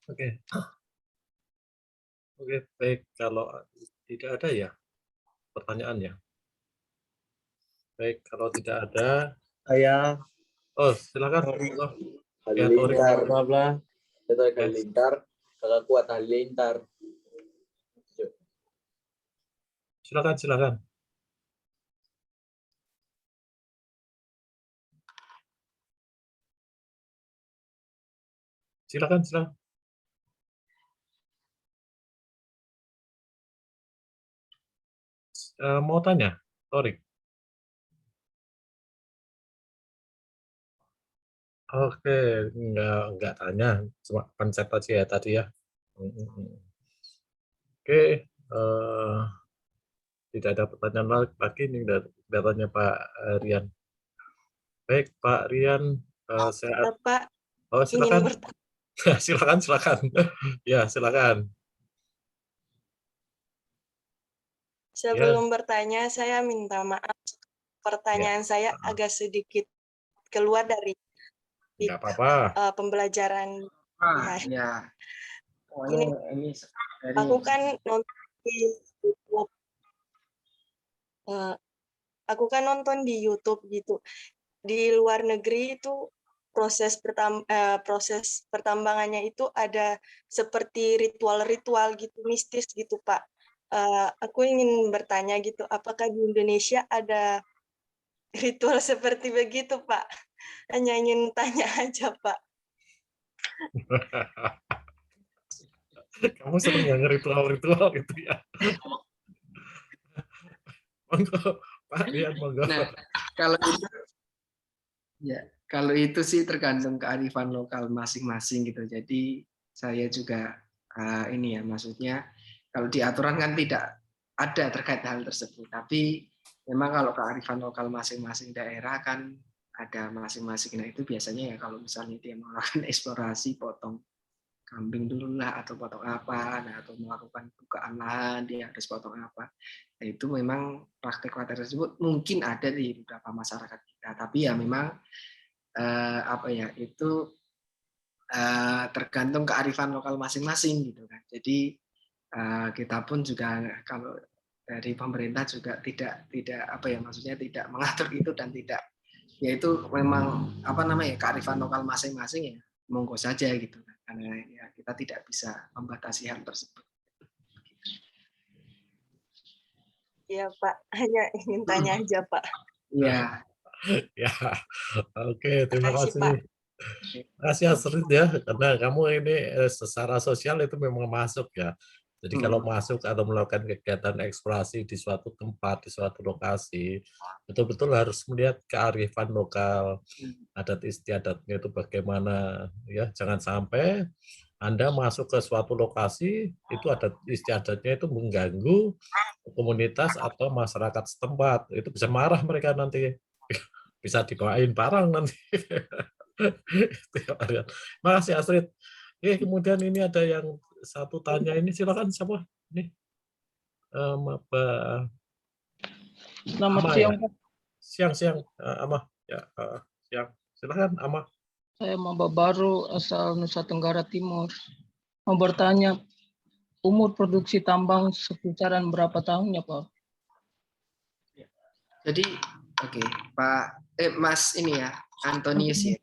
Oke. Oke, baik. Kalau tidak ada ya pertanyaannya. Baik, kalau tidak ada, saya silakan. Halilintar, maaf lah. Saya Halilintar, kakak kuat Halilintar. Silakan. Silakan. Mau tanya, Torik? Oke, enggak tanya, cuma pencet aja ya tadi ya. Oke, tidak ada pertanyaan lagi nih datanya Pak Rian. Baik, Pak Rian, saya Bapak silakan. ingin bertanya. silakan. Ya, silakan. Sebelum bertanya, saya minta maaf. Pertanyaan saya agak sedikit keluar dari Enggak apa-apa. Pembelajaran. Ya. Ini aku kan nonton di YouTube. Aku kan nonton di YouTube gitu. Di luar negeri itu proses pertambangannya itu ada seperti ritual-ritual gitu, mistis gitu, Pak. Aku ingin bertanya gitu, apakah di Indonesia ada ritual seperti begitu, Pak? Hanya ingin tanya aja, Pak. Kamu sering yang ritual-ritual gitu ya. Monggo, Pak Rian, monggo. Nah, kalau itu ya Kalau itu sih tergantung kearifan lokal masing-masing gitu. Jadi saya juga ini ya, maksudnya kalau di aturan kan tidak ada terkait hal tersebut. Tapi memang kalau kearifan lokal masing-masing daerah kan ada masing-masing. Nah itu biasanya ya kalau misalnya dia melakukan eksplorasi, potong kambing dulu lah atau potong apa, nah, atau melakukan bukaan lahan dia harus potong apa. Nah, itu memang praktek-praktek tersebut mungkin ada di beberapa masyarakat kita. Tapi ya memang apa ya itu tergantung kearifan lokal masing-masing gitu kan. Jadi kita pun juga kalau dari pemerintah juga tidak apa ya maksudnya tidak mengatur itu dan tidak ya itu memang apa namanya kearifan lokal masing-masing ya monggo saja gitu kan. Karena ya kita tidak bisa membatasi hal tersebut. Iya Pak, hanya ingin tanya aja Pak. Iya. Ya, oke, terima Makasih, kasih. Pak. Terima kasih Astrid ya, karena kamu ini secara sosial itu memang masuk ya. Jadi kalau masuk atau melakukan kegiatan eksplorasi di suatu tempat, di suatu lokasi, betul-betul harus melihat kearifan lokal, adat istiadatnya itu bagaimana ya. Jangan sampai Anda masuk ke suatu lokasi, itu adat istiadatnya itu mengganggu komunitas atau masyarakat setempat. Itu bisa marah mereka nanti. Bisa dibawain barang nanti. Terima kasih Astrid. Oke, kemudian ini ada yang satu tanya ini, silakan siapa? Ini Selamat Ama siang, ya? Pak. Siang-siang, Ama. Ya, siang. Silakan, Ama. Saya maba baru asal Nusa Tenggara Timur. Mau bertanya, umur produksi tambang sekitaran berapa tahunnya, Pak? Jadi oke, Pak Mas ini ya, Antonius ya.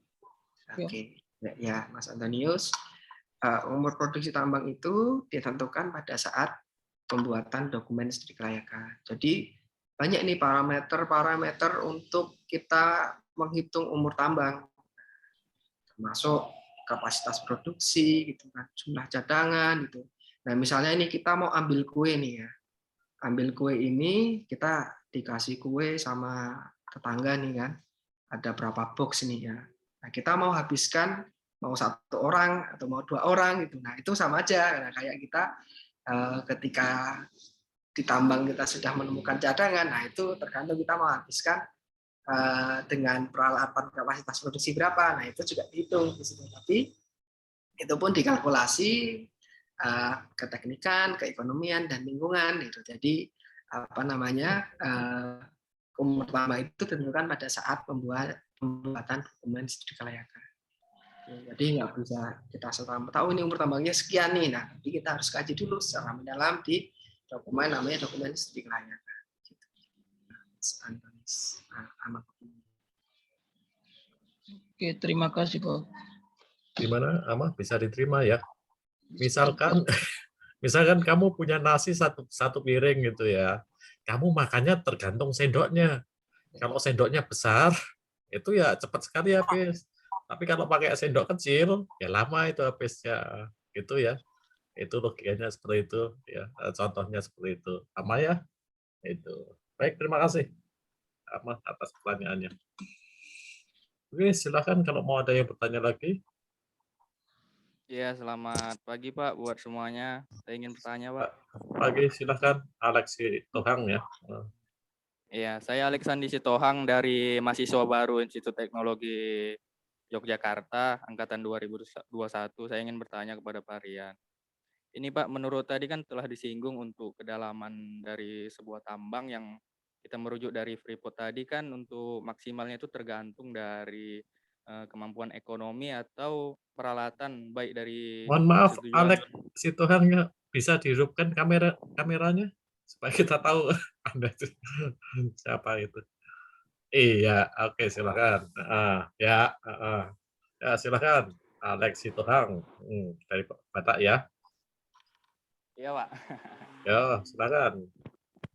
Oke. Ya, Mas Antonius, umur produksi tambang itu ditentukan pada saat pembuatan dokumen studi kelayakan. Jadi banyak nih parameter untuk kita menghitung umur tambang, termasuk kapasitas produksi, gitu kan, jumlah cadangan, gitu. Nah, misalnya ini kita mau ambil kue nih ya, ambil kue ini kita dikasih kue sama tetangga nih kan, ada berapa box nih ya. Nah, kita mau habiskan mau 1 orang atau mau 2 orang gitu. Nah, itu sama aja. Nah, kayak kita ketika di tambang kita sudah menemukan cadangan, nah itu tergantung kita mau habiskan dengan peralatan kapasitas produksi berapa. Nah, itu juga dihitung di situ. Tapi itu pun dikalkulasi keteknikan, keekonomian dan lingkungan gitu. Jadi apa namanya umur tambang itu ditentukan pada saat pembuatan dokumen studi kelayakan. Jadi nggak bisa kita tahu ini umur tambangnya sekian nih. Nah, tapi kita harus kaji dulu secara mendalam di dokumen namanya dokumen studi kelayakan. Oke, terima kasih, Pak. Gimana, Ama? Bisa diterima ya? Misalkan kamu punya nasi satu piring gitu ya. Kamu makannya tergantung sendoknya. Kalau sendoknya besar, itu ya cepat sekali habis. Tapi kalau pakai sendok kecil, ya lama itu habisnya. Gitu ya. Itu logikanya seperti itu ya. Contohnya seperti itu. Ama ya? Itu. Baik, terima kasih Ama atas pertanyaannya. Oke, silakan kalau mau ada yang bertanya lagi. Ya, selamat pagi Pak buat semuanya. Saya ingin bertanya Pak. Pagi, silakan Alexi Tohang ya. Ya, saya Alexandi Sitohang dari mahasiswa baru Institut Teknologi Yogyakarta, angkatan 2021. Saya ingin bertanya kepada Pak Rian. Ini Pak, menurut tadi kan telah disinggung untuk kedalaman dari sebuah tambang yang kita merujuk dari Freeport tadi kan untuk maksimalnya itu tergantung dari kemampuan ekonomi atau peralatan baik dari Mohon maaf, persetujuan. Alex Sitohang ya, bisa dihidupkan kameranya supaya kita tahu Anda itu siapa itu. Iya, oke silakan. Ya silakan Alex Sitohang dari Batak ya. Iya Pak. Ya silakan.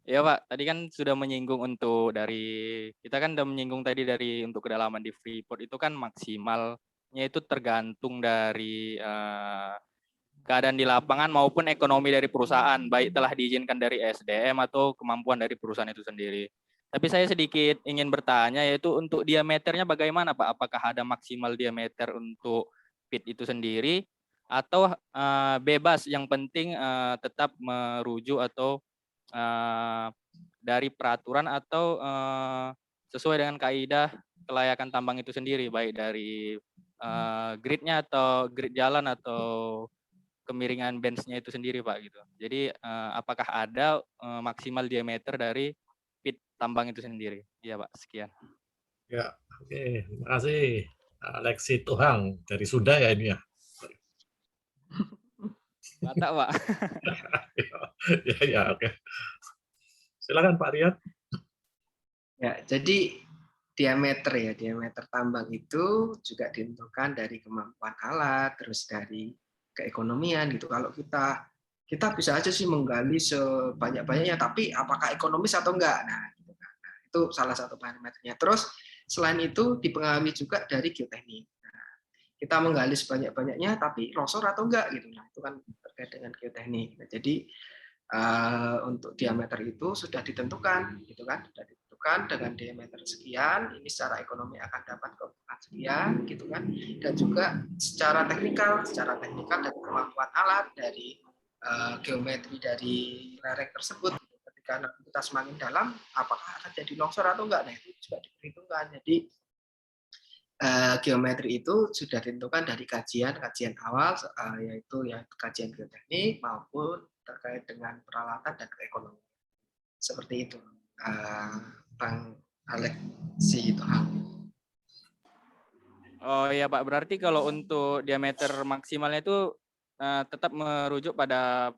Iya Pak, tadi kan sudah menyinggung untuk kita kan sudah menyinggung tadi dari untuk kedalaman di Freeport itu kan maksimalnya itu tergantung dari keadaan di lapangan maupun ekonomi dari perusahaan, baik telah diizinkan dari SDM atau kemampuan dari perusahaan itu sendiri. Tapi saya sedikit ingin bertanya, yaitu untuk diameternya bagaimana Pak? Apakah ada maksimal diameter untuk pit itu sendiri atau bebas? Yang penting tetap merujuk atau dari peraturan atau sesuai dengan kaidah kelayakan tambang itu sendiri, baik dari gridnya atau grid jalan atau kemiringan benchnya itu sendiri Pak gitu. Jadi apakah ada maksimal diameter dari pit tambang itu sendiri? Iya Pak, sekian. Ya, oke. Terima kasih. Alexi Tuhang dari Sunda ya ini ya. Batak Pak. Ya, ya, oke. Silakan Pak Rian. Ya, jadi diameter tambang itu juga ditentukan dari kemampuan alat, terus dari keekonomian gitu. Kalau kita bisa aja sih menggali sebanyak-banyaknya, tapi apakah ekonomis atau enggak? Nah, gitu kan. Nah, itu salah satu parameternya. Terus selain itu dipengaruhi juga dari geoteknik. Nah, kita menggali sebanyak-banyaknya, tapi longsor atau enggak gitu. Nah, itu kan terkait dengan geoteknik. Nah, jadi untuk diameter itu sudah ditentukan, gitu kan? Sudah ditentukan dengan diameter sekian, ini secara ekonomi akan dapat keuntungan sekian, gitu kan? Dan juga secara teknikal dan kemampuan alat dari geometri dari lereng tersebut. Ketika kita semakin dalam, apakah akan jadi longsor atau enggak? Nah, itu juga diperhitungkan. Jadi geometri itu sudah ditentukan dari kajian awal, yaitu ya kajian geoteknik maupun terkait dengan peralatan dan keekonomian. Seperti itu, Bang Alexi Tuhang. Oh iya Pak, berarti kalau untuk diameter maksimalnya itu tetap merujuk pada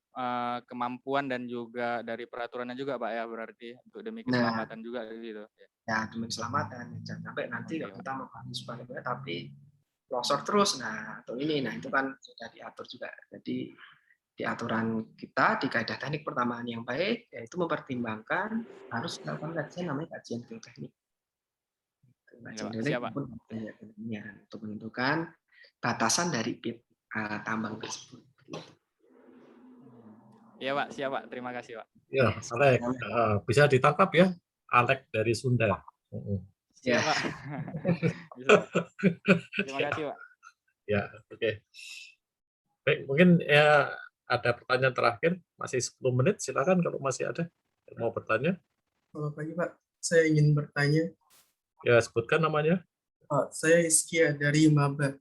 kemampuan dan juga dari peraturannya juga Pak ya, berarti untuk demi keselamatan juga gitu. Ya, demi keselamatan. Jangan sampai nanti kita membangun sebaliknya tapi longsor terus. Nah, atau ini, nah itu kan sudah diatur juga. Jadi di aturan kita di kaidah teknik pertambangan yang baik yaitu mempertimbangkan harus dilakukan kajian namanya kajian geoteknik. Kajian geoteknik pun untuk menentukan batasan dari pit tambang tersebut. Iya Pak, siap Pak. Terima kasih Pak. Ya, Alex, bisa ditangkap ya, Alex dari Sunda. Siap Pak. Bisa. Terima kasih Pak. Ya, oke. Baik, mungkin ya ada pertanyaan terakhir, masih 10 menit, silakan kalau masih ada yang mau bertanya. Selamat pagi Pak, saya ingin bertanya. Ya, sebutkan namanya. Saya Iskia dari Maba.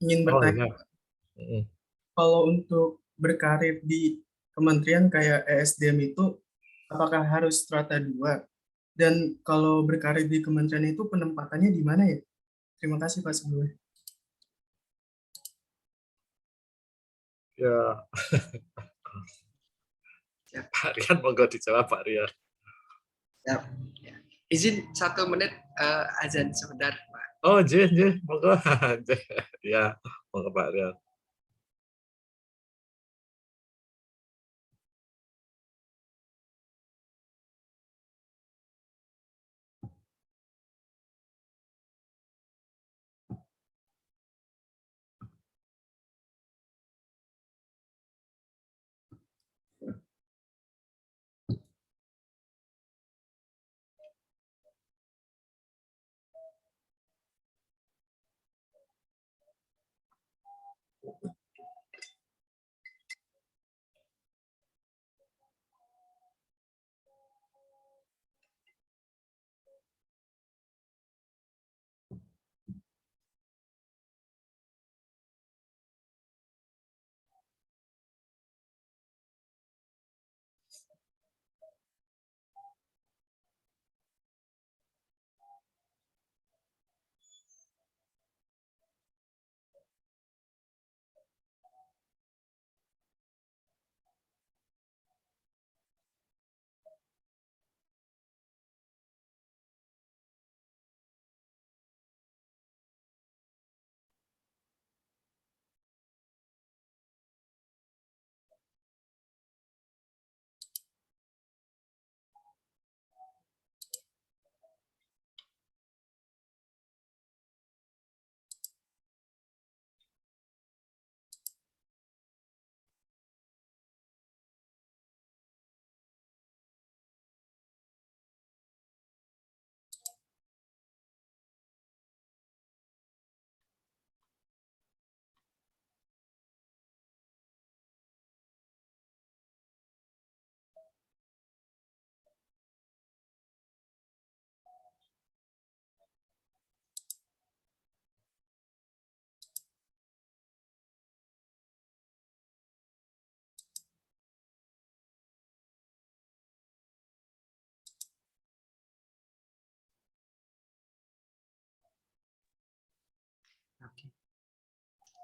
Ingin bertanya, kalau untuk berkarir di kementerian kayak ESDM itu, apakah harus strata 2? Dan kalau berkarir di kementerian itu penempatannya di mana ya? Terima kasih Pak sebelumnya. Ya, Pak Rian, monggo dijawab Pak Rian. Ya. Izin 1 menit azan sebentar Pak. Oh, J, monggo. Ya, monggo Pak Rian.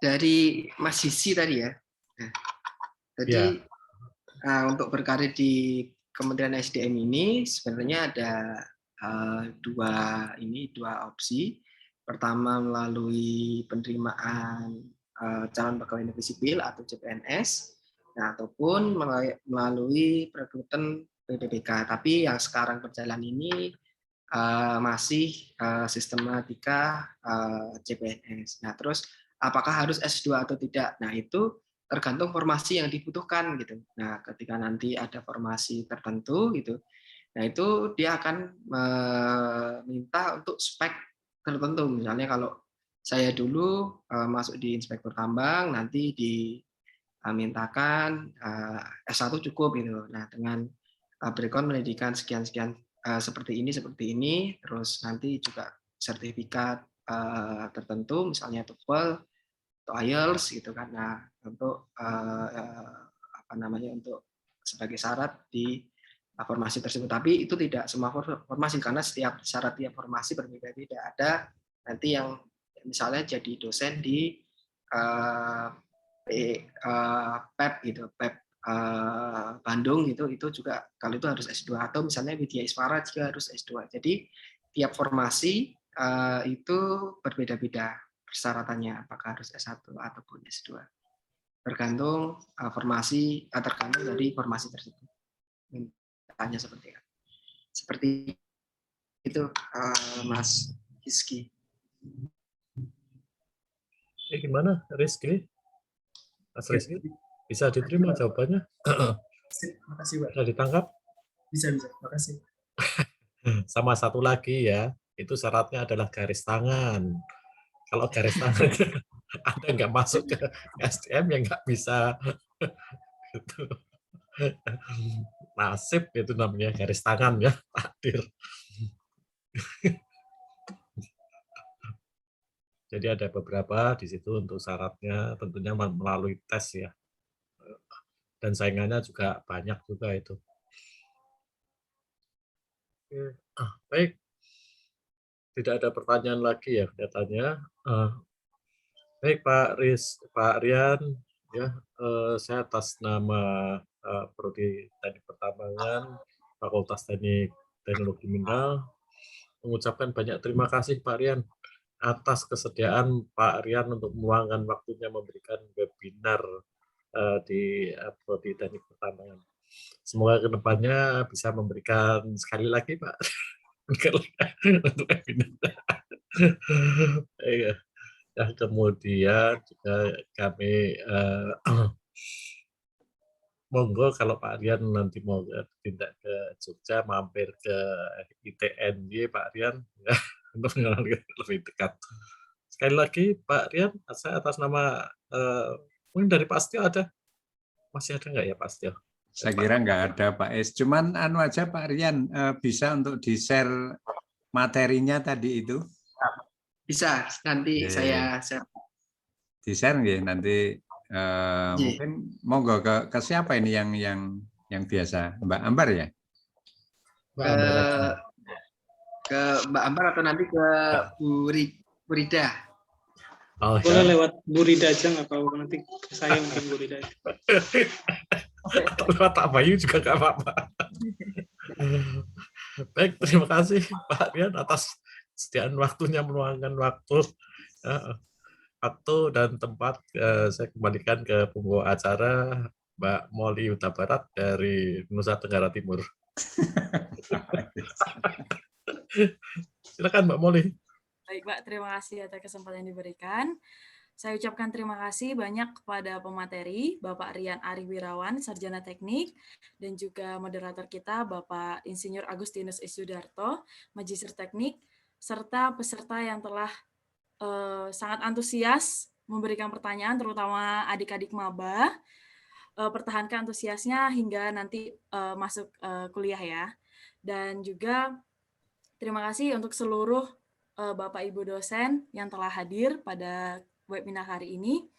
dari Mas Sisi tadi ya. Nah, jadi untuk berkarir di Kementerian SDM ini sebenarnya ada dua opsi. Pertama melalui penerimaan calon pegawai negeri sipil atau CPNS, nah, ataupun melalui perekrutan PPPK. Tapi yang sekarang berjalan ini masih sistematika CPNS. Nah, terus apakah harus S2 atau tidak? Nah, itu tergantung formasi yang dibutuhkan gitu. Nah, ketika nanti ada formasi tertentu gitu, nah itu dia akan meminta untuk spek tertentu. Misalnya kalau saya dulu masuk di inspektur tambang, nanti dimintakan S1 cukup gitu. Nah, dengan background pendidikan sekian-sekian seperti ini, terus nanti juga sertifikat tertentu, misalnya TOEFL atau IELTS gitu kan. Nah, untuk untuk sebagai syarat di formasi tersebut. Tapi itu tidak semua formasi karena setiap syarat tiap formasi berbeda-beda. Ada nanti yang misalnya jadi dosen di PEP gitu, PEP Bandung gitu, itu juga kalau itu harus S2, atau misalnya Widya Iswara juga harus S2. Jadi tiap formasi itu berbeda-beda persyaratannya, apakah harus S1 ataupun S2. Tergantung tergantung dari formasi tersebut. Tanya seperti apa. Seperti itu Mas Rizky. Gimana Rizky? Mas Rizky, bisa diterima jawabannya? Makasih, Pak. Bisa ditangkap? Bisa, makasih. Sama satu lagi ya, itu syaratnya adalah garis tangan. Kalau garis tangan Anda nggak masuk ke SDM ya nggak bisa. Gitu. Nasib itu namanya, garis tangan ya, takdir. Jadi ada beberapa di situ untuk syaratnya, tentunya melalui tes ya. Dan saingannya juga banyak juga itu. Baik, tidak ada pertanyaan lagi ya kelihatannya. Baik Pak Rian, ya saya atas nama Prodi Teknik Pertambangan Fakultas Teknik Teknologi Mineral mengucapkan banyak terima kasih Pak Rian atas kesediaan Pak Rian untuk meluangkan waktunya memberikan webinar di Prodi Teknik Pertambangan. Semoga kedepannya bisa memberikan sekali lagi Pak untuk webinar. Ya, kemudian juga kami monggo kalau Pak Rian nanti mau tindak ke Jogja, mampir ke ITNY Pak Rian ya, untuk mengenal lebih dekat. Sekali lagi Pak Rian, saya atas nama mungkin dari Pak Astio ada, masih ada nggak ya Pak Astio? Saya kira nggak ada Pak Es. Cuman anu aja Pak Rian, bisa untuk di-share materinya tadi itu? Bisa, nanti saya share. Di-share nggih, nanti mungkin monggo ke siapa ini yang biasa? Mbak Ambar ya? Ke Mbak Ambar atau nanti ke Bu Rida? Oh, boleh ya. Lewat Bu Rida aja nggak apa-apa, nanti ke saya mungkin Bu Rida. Atau lewat Pak Bayu juga nggak apa-apa. Baik, terima kasih Pak Rian atas kesediaan waktunya, meluangkan waktu dan tempat. Saya kembalikan ke pembawa acara Mbak Molly Huta Barat dari Nusa Tenggara Timur. Silakan Mbak Molly. Baik Pak, terima kasih atas kesempatan yang diberikan. Saya ucapkan terima kasih banyak kepada pemateri, Bapak Rian Ari Wirawan, Sarjana Teknik, dan juga moderator kita, Bapak Insinyur Agustinus Isudarto, Magister Teknik, serta peserta yang telah sangat antusias memberikan pertanyaan, terutama adik-adik maba. Pertahankan antusiasnya hingga nanti masuk kuliah ya. Dan juga terima kasih untuk seluruh Bapak Ibu dosen yang telah hadir pada webinar hari ini.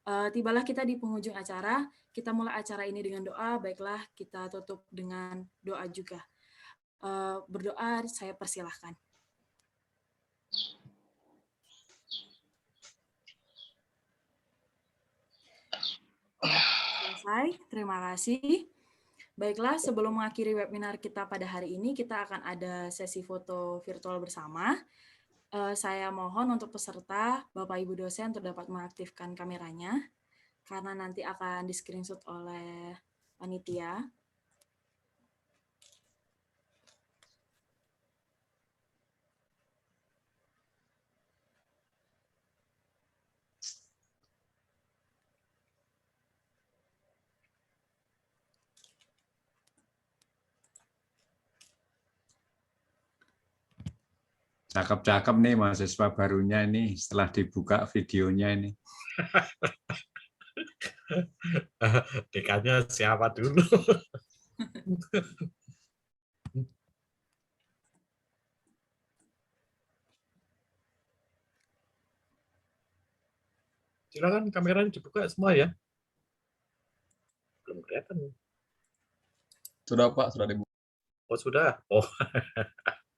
Tibalah kita di penghujung acara. Kita mulai acara ini dengan doa, baiklah kita tutup dengan doa juga. Berdoa, saya persilahkan. selesai. Terima kasih. Baiklah, sebelum mengakhiri webinar kita pada hari ini, kita akan ada sesi foto virtual bersama. Saya mohon untuk peserta, Bapak Ibu dosen untuk dapat mengaktifkan kameranya, karena nanti akan di-screenshot oleh panitia. Cakep-cakep nih mahasiswa barunya ini setelah dibuka videonya ini. Dekannya siapa dulu? Silakan kameranya dibuka semua ya. Belum kelihatan. Sudah Pak, sudah dibuka. Oh sudah. Oh,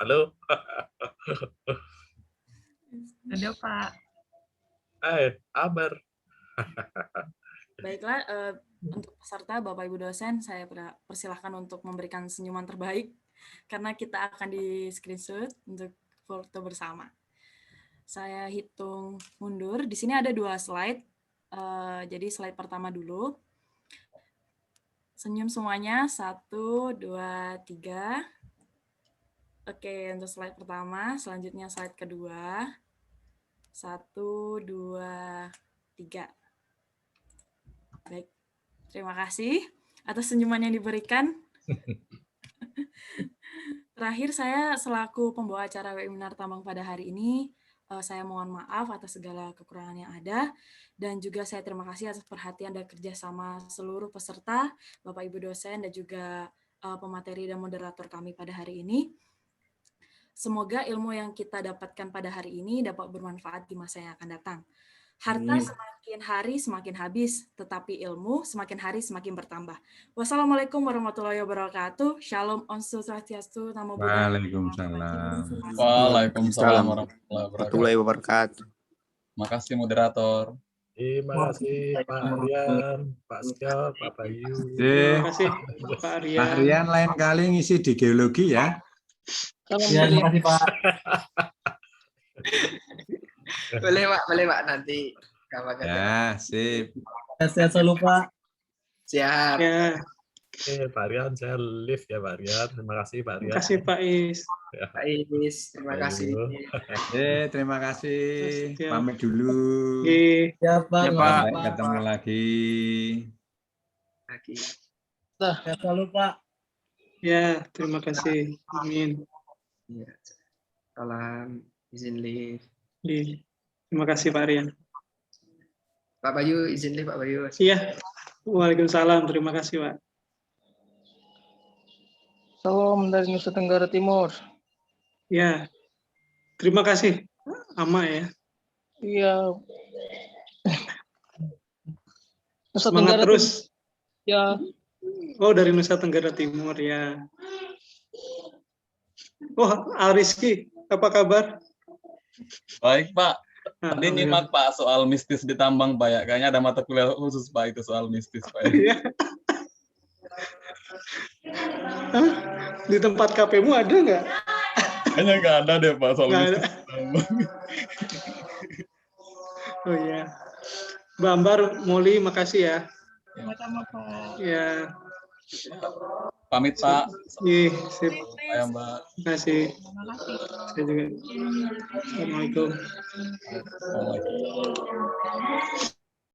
halo. Ada Pak. Hai, kabar. Baiklah, untuk peserta Bapak Ibu dosen, saya persilahkan untuk memberikan senyuman terbaik karena kita akan di-screenshot untuk foto bersama. Saya hitung mundur. Di sini ada 2 slide. Jadi slide pertama dulu. Senyum semuanya. 1, 2, 3. Oke, untuk slide pertama. Selanjutnya slide kedua. 1, 2, 3. Baik, terima kasih atas senyuman yang diberikan. Terakhir, saya selaku pembawa acara webinar tambang pada hari ini, saya mohon maaf atas segala kekurangan yang ada, dan juga saya terima kasih atas perhatian dan kerjasama seluruh peserta, Bapak Ibu dosen, dan juga pemateri dan moderator kami pada hari ini. Semoga ilmu yang kita dapatkan pada hari ini dapat bermanfaat di masa yang akan datang. Harta semakin hari semakin habis, tetapi ilmu semakin hari semakin bertambah. Wassalamualaikum warahmatullahi wabarakatuh. Shalom, Om Swastiastu, Namo Buddhaya. Waalaikumsalam. Waalaikumsalam warahmatullahi wabarakatuh. Makasih moderator. Terima kasih Pak Rian, Pak Skil, Pak Bayu. Terima kasih Pak Rian. Pak Rian lain kali ngisi di geologi ya. Ya, terima kasih Pak. Boleh Pak nanti kapan-kapan. Ya, sip. Sehat selalu Pak. Siap. Ya. Oke, Pak Rian, saya live ya Pak Rian. Terima kasih Pak Rian. Terima kasih Pak Is. Ya. Pak Is, terima kasih. Terima kasih. Pamit dulu. Ya Pak. Sampai ketemu lagi. Sehat selalu Pak. Ya, terima kasih. Amin. Ya. Salam, izin live. Terima kasih Pak Rian. Pak Bayu, izin live Pak Bayu. Iya. Waalaikumsalam. Terima kasih Pak. Salam dari Nusa Tenggara Timur. Ya. Terima kasih. Ama ya. Iya. Nusa Semangat Tenggara terus. Timur. Ya. Oh, dari Nusa Tenggara Timur ya. Oh, Ariski, apa kabar? Baik Pak. Tadi nyimak Pak soal mistis di tambang Pak ya. Kayaknya ada mata kuliah khusus Pak itu soal mistis Pak. Ya. Di tempat KP-mu ada nggak? Kayaknya nggak ada deh Pak soal Nggak mistis ada. di tambang. Oh iya. Mbak Ambar, Moli, makasih ya. Sama-sama Pak. Ya. Pamit Pak. Iya, sip. Saya Mbak. Terima kasih. Terima kasih. Saya juga. Assalamualaikum. Assalamualaikum.